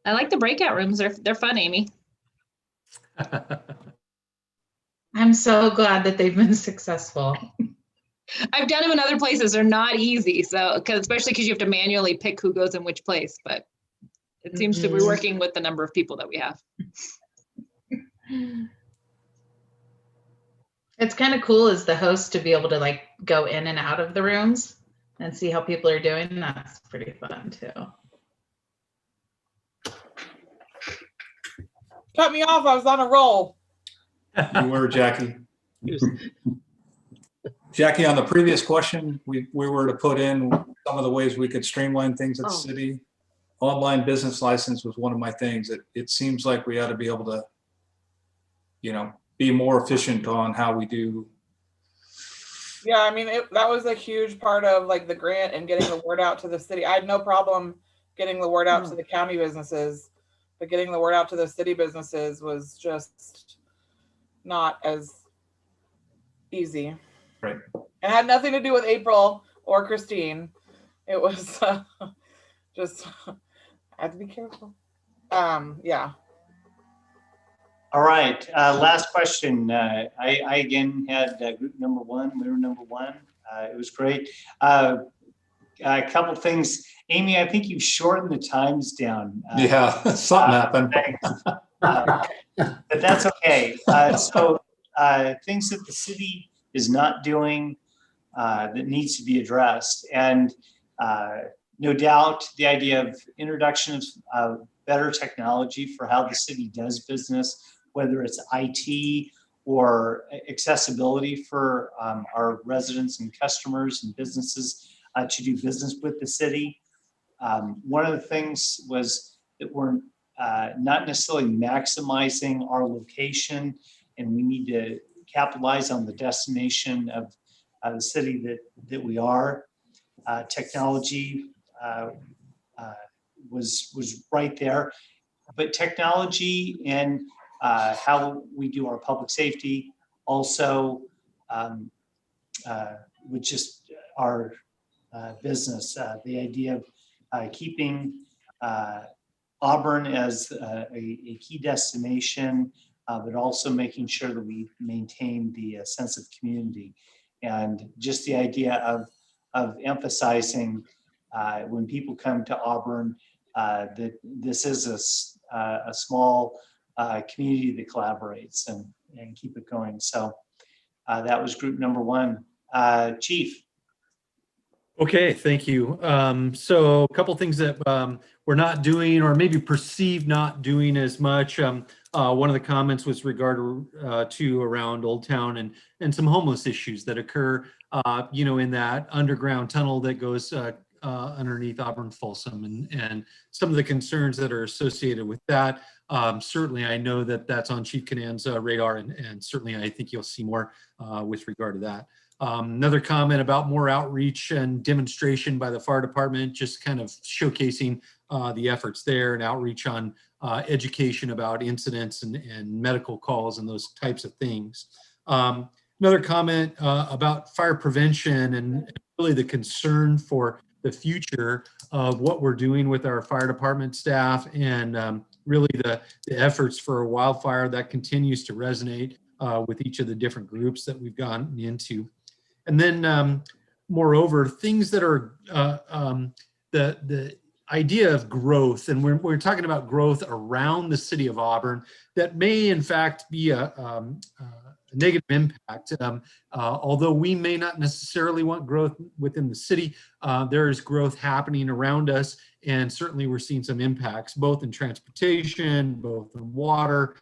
I like the breakout rooms. They're fun, Amy. I'm so glad that they've been successful. I've done them in other places. They're not easy. So, especially because you have to manually pick who goes in which place, but it seems to be working with the number of people that we have. It's kind of cool as the host to be able to like go in and out of the rooms and see how people are doing. That's pretty fun too. Cut me off. I was on a roll. You were, Jackie. Jackie, on the previous question, we were to put in some of the ways we could streamline things at the city. Online business license was one of my things. It seems like we ought to be able to, be more efficient on how we do. Yeah, I mean, that was a huge part of like the grant and getting the word out to the city. I had no problem getting the word out to the county businesses, but getting the word out to the city businesses was just not as easy. Right. It had nothing to do with April or Christine. It was just, I had to be careful. Yeah. All right, last question. I again had group number one. We were number one. It was great. A couple things. Amy, I think you shortened the times down. Yeah, something happened. But that's okay. So things that the city is not doing that needs to be addressed. And no doubt the idea of introduction of better technology for how the city does business, whether it's IT or accessibility for our residents and customers and businesses to do business with the city. One of the things was that we're not necessarily maximizing our location, and we need to capitalize on the destination of the city that we are. Technology was right there, but technology and how we do our public safety also with just our business. The idea of keeping Auburn as a key destination, but also making sure that we maintain the sense of community, and just the idea of emphasizing when people come to Auburn that this is a small community that collaborates and keep it going. So that was group number one. Chief. Okay, thank you. So a couple things that we're not doing, or maybe perceived not doing as much. One of the comments was regard to around Old Town and some homeless issues that occur, in that underground tunnel that goes underneath Auburn Folsom, and some of the concerns that are associated with that. Certainly, I know that that's on Chief Canan's radar, and certainly I think you'll see more with regard to that. Another comment about more outreach and demonstration by the fire department, just kind of showcasing the efforts there and outreach on education about incidents and medical calls and those types of things. Another comment about fire prevention and really the concern for the future of what we're doing with our fire department staff, and really the efforts for a wildfire that continues to resonate with each of the different groups that we've gone into. And then moreover, things that are the idea of growth, and we're talking about growth around the city of Auburn that may in fact be a negative impact. Although we may not necessarily want growth within the city, there is growth happening around us, and certainly we're seeing some impacts both in transportation, both in water,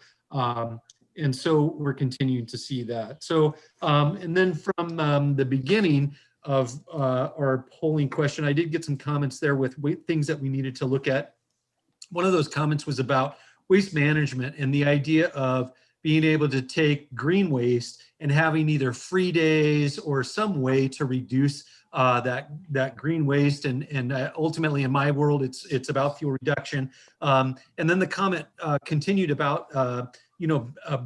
and so we're continuing to see that. So, and then from the beginning of our polling question, I did get some comments there with things that we needed to look at. One of those comments was about waste management and the idea of being able to take green waste and having either free days or some way to reduce that green waste, and ultimately in my world it's about fuel reduction. And then the comment continued about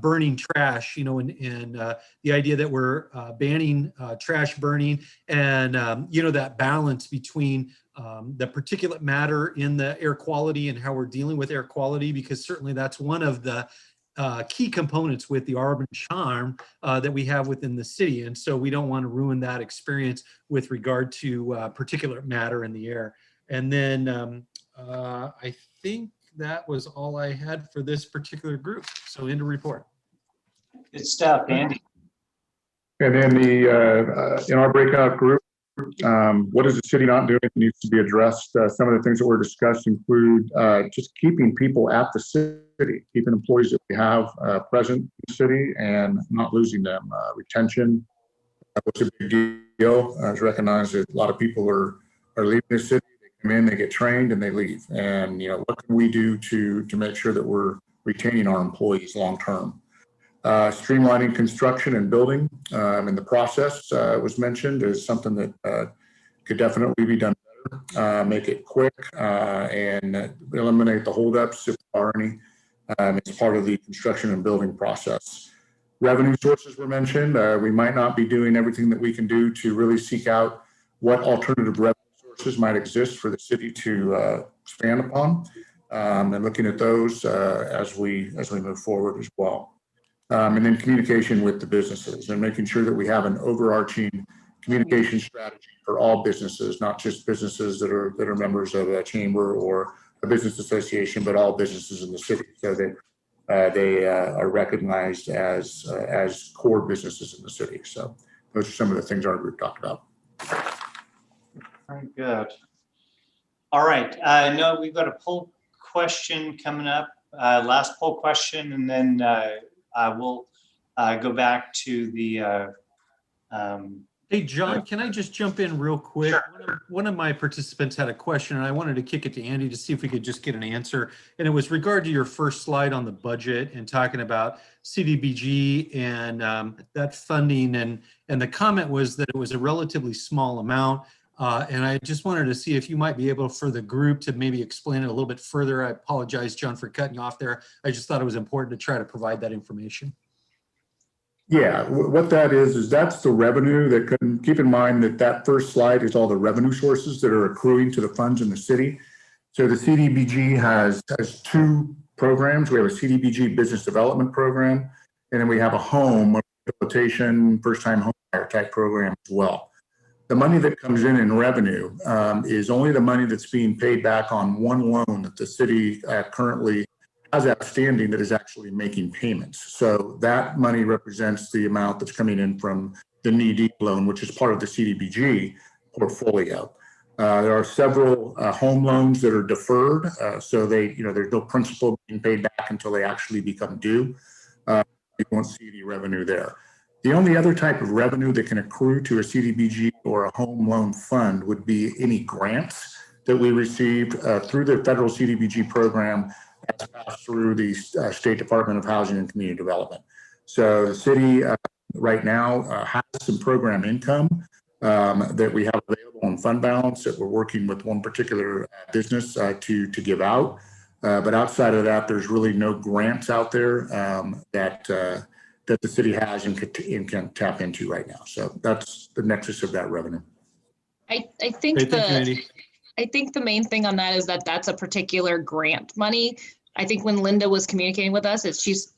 burning trash, and the idea that we're banning trash burning, and that balance between the particulate matter in the air quality and how we're dealing with air quality, because certainly that's one of the key components with the urban charm that we have within the city. And so we don't want to ruin that experience with regard to particulate matter in the air. And then I think that was all I had for this particular group. So end of report. Good stuff, Andy. And then in our breakout group, what is the city not doing that needs to be addressed? Some of the things that were discussed include just keeping people at the city, keeping employees that we have present in the city and not losing them. Retention was a big deal. It's recognized that a lot of people are leaving the city. They come in, they get trained, and they leave. And what can we do to make sure that we're retaining our employees long term? Streamlining construction and building in the process was mentioned as something that could definitely be done better. Make it quick and eliminate the holdups if there are any. It's part of the construction and building process. Revenue sources were mentioned. We might not be doing everything that we can do to really seek out what alternative revenue sources might exist for the city to expand upon, and looking at those as we move forward as well. And then communication with the businesses and making sure that we have an overarching communication strategy for all businesses, not just businesses that are members of a chamber or a business association, but all businesses in the city, so that they are recognized as core businesses in the city. So those are some of the things our group talked about. Very good. All right. No, we've got a poll question coming up. Last poll question, and then we'll go back to the. Hey, John, can I just jump in real quick? Sure. One of my participants had a question, and I wanted to kick it to Andy to see if we could just get an answer. And it was regard to your first slide on the budget and talking about CDBG and that funding. And the comment was that it was a relatively small amount. And I just wanted to see if you might be able for the group to maybe explain it a little bit further. I apologize, John, for cutting you off there. I just thought it was important to try to provide that information. Yeah, what that is that's the revenue that can keep in mind that first slide is all the revenue sources that are accruing to the funds in the city. So the CDBG has two programs. We have a CDBG business development program, and then we have a home rehabilitation, first time home buyer type program as well. The money that comes in revenue is only the money that's being paid back on one loan that the city currently has outstanding that is actually making payments. So that money represents the amount that's coming in from the knee-deep loan, which is part of the CDBG portfolio. There are several home loans that are deferred, so there's no principal being paid back until they actually become due. You won't see any revenue there. The only other type of revenue that can accrue to a CDBG or a home loan fund would be any grants that we received through the federal CDBG program that's passed through the State Department of Housing and Community Development. So the city right now has some program income that we have available on fund balance that we're working with one particular business to give out. But outside of that, there's really no grants out there that the city has and can tap into right now. So that's the nexus of that revenue. I think I think the main thing on that is that that's a particular grant money. I think when Linda was communicating with us,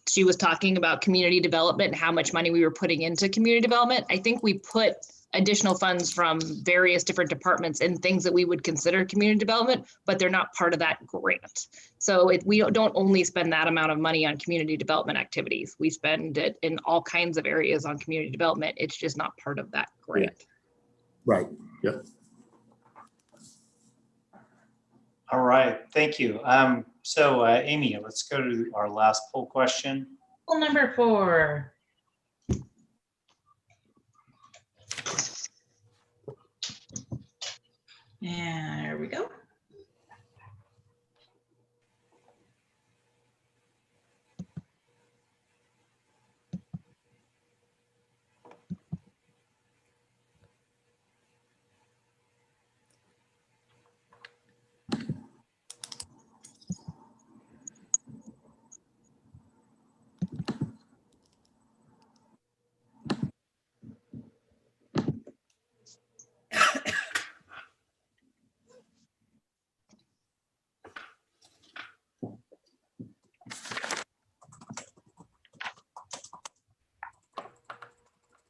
she was talking about community development and how much money we were putting into community development. I think we put additional funds from various different departments in things that we would consider community development, but they're not part of that grant. So we don't only spend that amount of money on community development activities. We spend it in all kinds of areas on community development. It's just not part of that grant. Yeah. Right. Yep. All right. Thank you. So Amy, let's go to our last poll question. Poll number 4. And there we go.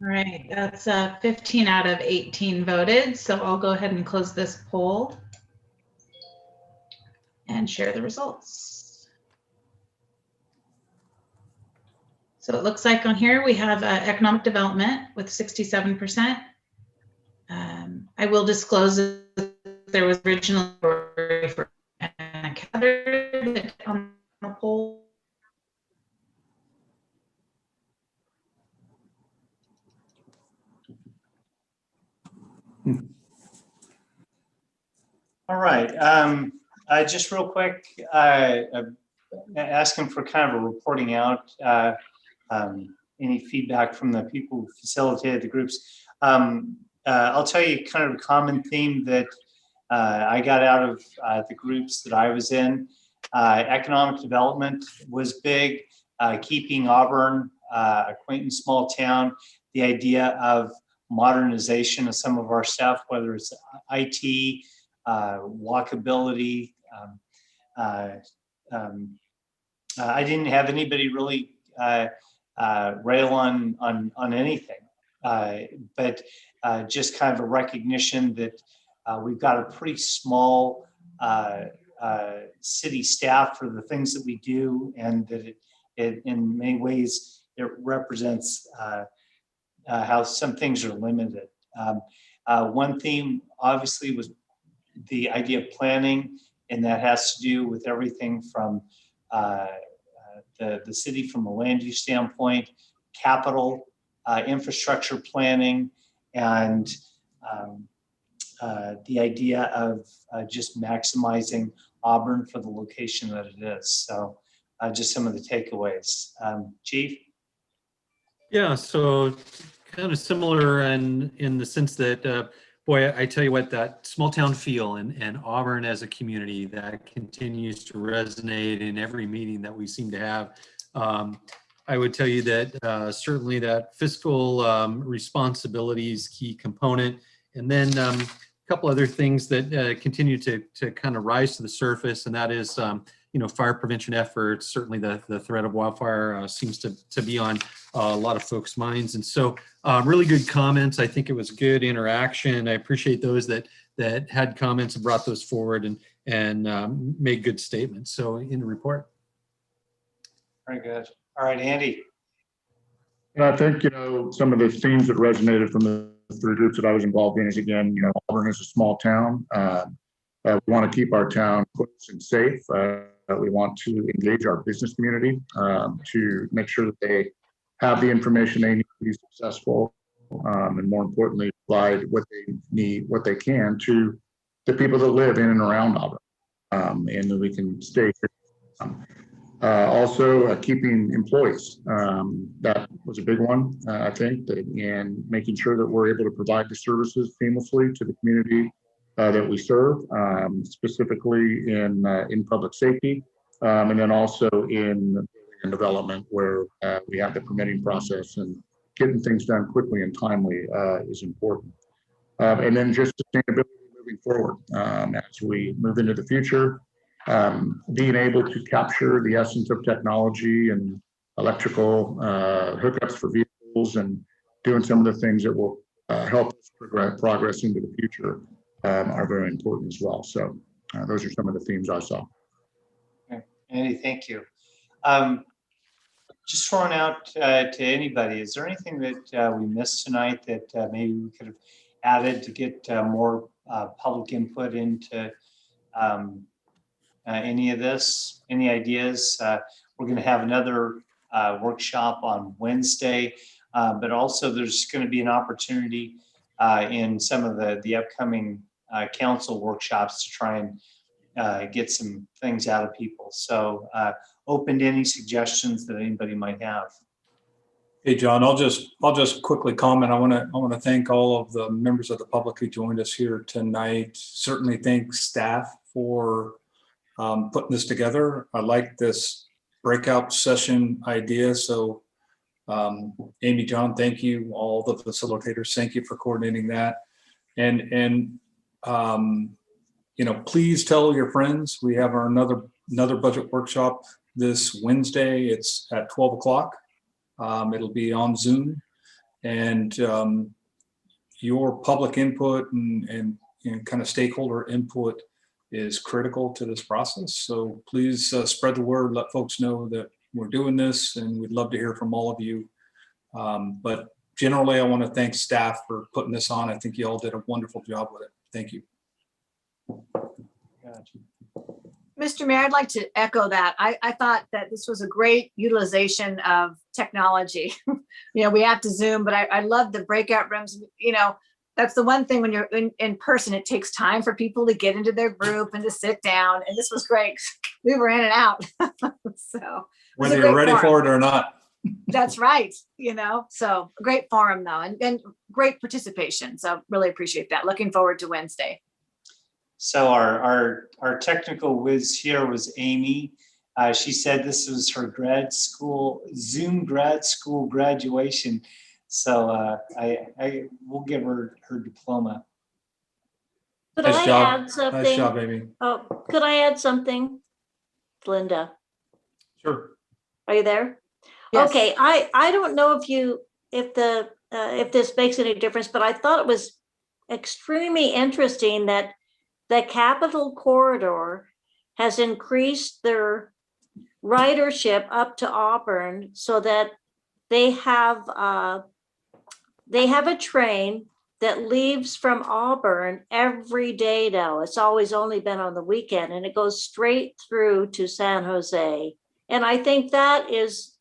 All right, that's 15 out of 18 voted. So I'll go ahead and close this poll and share the results. So it looks like on here we have economic development with 67%. I will disclose that there was originally for on the poll. All right. Just real quick, asking for kind of a reporting out, any feedback from the people who facilitated the groups. I'll tell you kind of a common theme that I got out of the groups that I was in. Economic development was big, keeping Auburn a quaint and small town, the idea of modernization of some of our stuff, whether it's IT, walkability. I didn't have anybody really rail on anything, but just kind of a recognition that we've got a pretty small city staff for the things that we do, and that it in many ways it represents how some things are limited. One theme obviously was the idea of planning, and that has to do with everything from the city from a land use standpoint, capital, infrastructure planning, and the idea of just maximizing Auburn for the location that it is. So just some of the takeaways. Chief? Yeah, so kind of similar in the sense that, boy, I tell you what, that small town feel and Auburn as a community that continues to resonate in every meeting that we seem to have. I would tell you that certainly that fiscal responsibility is key component. And then a couple other things that continue to kind of rise to the surface, and that is fire prevention efforts. Certainly the threat of wildfire seems to be on a lot of folks' minds. And so really good comments. I think it was good interaction. I appreciate those that had comments and brought those forward and made good statements. So in the report. Very good. All right, Andy. I think, some of the themes that resonated from the three groups that I was involved in is, again, Auburn is a small town. We want to keep our town close and safe. We want to engage our business community to make sure that they have the information they need to be successful, and more importantly, provide what they need, what they can to the people that live in and around Auburn, and that we can stay. Also, keeping employees. That was a big one, I think, and making sure that we're able to provide the services seamlessly to the community that we serve, specifically in public safety, and then also in development, where we have the permitting process, and getting things done quickly and timely is important. And then just sustainability moving forward as we move into the future. Being able to capture the essence of technology and electrical hookups for vehicles, and doing some of the things that will help us progress into the future are very important as well. So those are some of the themes I saw. Okay. Andy, thank you. Just throwing out to anybody, is there anything that we missed tonight that maybe we could have added to get more public input into any of this? Any ideas? We're going to have another workshop on Wednesday, but also there's going to be an opportunity in some of the upcoming council workshops to try and get some things out of people. So open to any suggestions that anybody might have. Hey, John, I'll just quickly comment. I want to thank all of the members of the public who joined us here tonight. Certainly thank staff for putting this together. I like this breakout session idea. So Amy, John, thank you. All the facilitators, thank you for coordinating that. And please tell your friends. We have another budget workshop this Wednesday. It's at 12 o'clock. It'll be on Zoom. And your public input and kind of stakeholder input is critical to this process. So please spread the word, let folks know that we're doing this, and we'd love to hear from all of you. But generally, I want to thank staff for putting this on. I think you all did a wonderful job with it. Thank you. Mr. Mayor, I'd like to echo that. I thought that this was a great utilization of technology. We have to Zoom, but I love the breakout rooms. That's the one thing when you're in person, it takes time for people to get into their group and to sit down. And this was great. We were in and out. So whether you're ready for it or not. That's right. So great forum though, and great participation. So really appreciate that. Looking forward to Wednesday. So our technical whiz here was Amy. She said this was her Zoom grad school graduation. So I will give her diploma. Could Nice I job. add something? Nice job, Amy. Oh, could I add something? Linda, Sure. are you there? Yes. Okay, I don't know if this makes any difference, but I thought it was extremely interesting that the Capitol Corridor has increased their ridership up to Auburn so that they have a train that leaves from Auburn every day now. It's always only been on the weekend, and it goes straight through to San Jose. And I think that is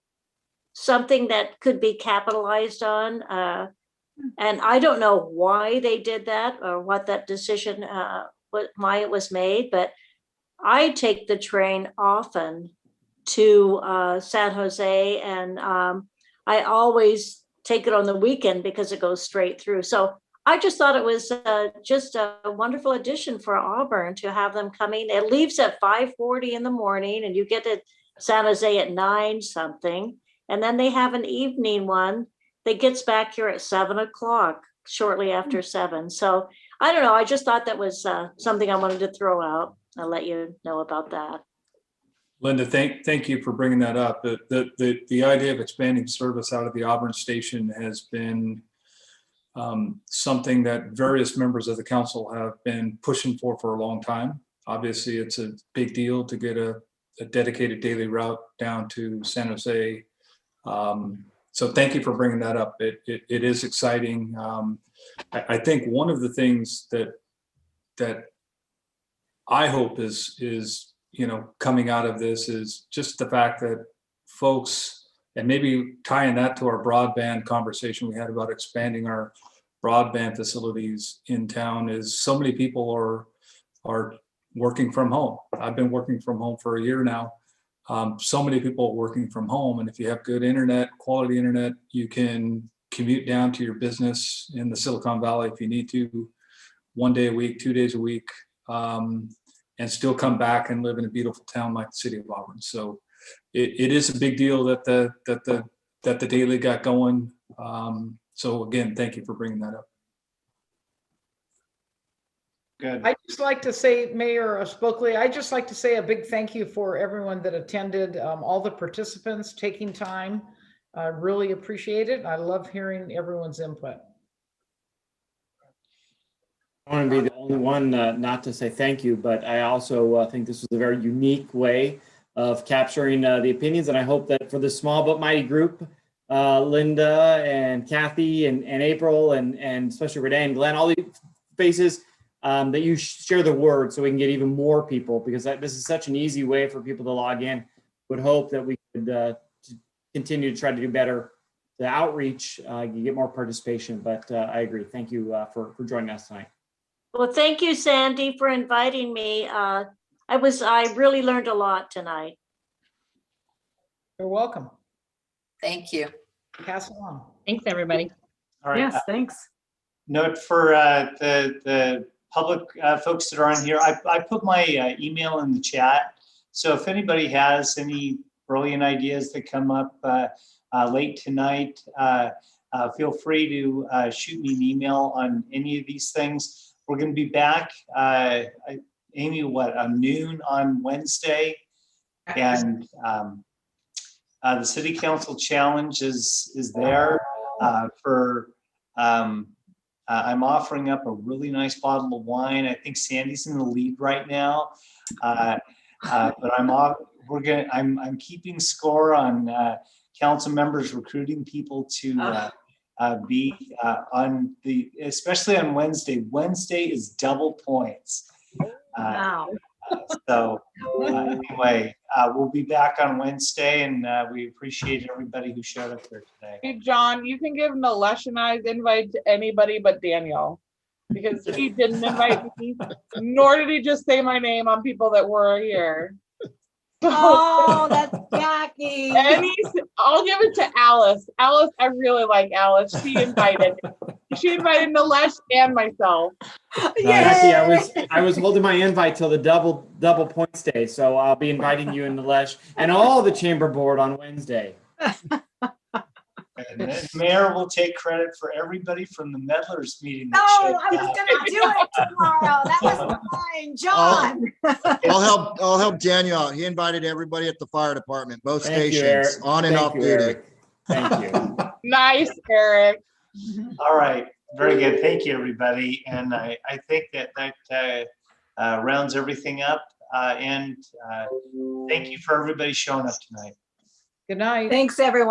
something that could be capitalized on. And I don't know why they did that or what that decision, why it was made, but I take the train often to San Jose, and I always take it on the weekend because it goes straight through. So I just thought it was just a wonderful addition for Auburn to have them coming. It leaves at 5:40 in the morning, and you get to San Jose at 9 something. And then they have an evening one that gets back here at 7 o'clock, shortly after 7. So I don't know. I just thought that was something I wanted to throw out. I'll let you know about that. Linda, thank you for bringing that up. The idea of expanding service out of the Auburn station has been something that various members of the council have been pushing for a long time. Obviously, it's a big deal to get a dedicated daily route down to San Jose. So thank you for bringing that up. It is exciting. I think one of the things that I hope is coming out of this is just the fact that folks, and maybe tying that to our broadband conversation we had about expanding our broadband facilities in town, is so many people are working from home. I've been working from home for a year now. So many people are working from home, and if you have good internet, quality internet, you can commute down to your business in the Silicon Valley if you need to, 1 day a week, 2 days a week, and still come back and live in a beautiful town like the city of Auburn. So it is a big deal that the daily got going. So again, thank you for bringing that up. Good. I just like to say, Mayor Spokley, I just like to say a big thank you for everyone that attended, all the participants taking time. I really appreciate it. I love hearing everyone's input. I want to be the only one not to say thank you, but I also think this was a very unique way of capturing the opinions. And I hope that for this small but mighty group, Linda and Kathy and April and especially Renee and Glenn, all the faces, that you share the word so we can get even more people, because this is such an easy way for people to log in. Would hope that we could continue to try to do better, the outreach, you get more participation, but I agree. Thank you for joining us tonight. Well, thank you, Sandy, for inviting me. I really learned a lot tonight. You're welcome. Thank you. Pass along. Thanks, everybody. All right. Yes, thanks. Note for the public folks that are on here, I put my email in the chat. So if anybody has any brilliant ideas that come up late tonight, feel free to shoot me an email on any of these things. We're going to be back, Amy, noon on Wednesday, and the City Council Challenge is there. I'm offering up a really nice bottle of wine. I think Sandy's in the lead right now, but I'm keeping score on council members recruiting people to be on especially on Wednesday. Wednesday is double points. Wow. So anyway, we'll be back on Wednesday, and we appreciate everybody who showed up here today. Hey, John, you can give Nalesh and I's invite to anybody but Daniel, because he didn't invite me, nor did he just say my name on people that were here. Oh, that's Jackie. And I'll give it to Alice. Alice, I really like Alice. She invited Nalesh and myself. Jackie, I was holding my invite till the double points day, so I'll be inviting you and Nalesh and all the chamber board on Wednesday. And then Mayor will take credit for everybody from the meddlers meeting. No, I was gonna do it tomorrow. That was mine, John. I'll help Daniel out. He invited everybody at the fire department, both Thank you, stations, Eric. on and Thank off you, duty. Eric. Thank you. Nice, Eric. All right, very good. Thank you, everybody. And I think that rounds everything up. And thank you for everybody showing up tonight. Good night. Thanks, everyone.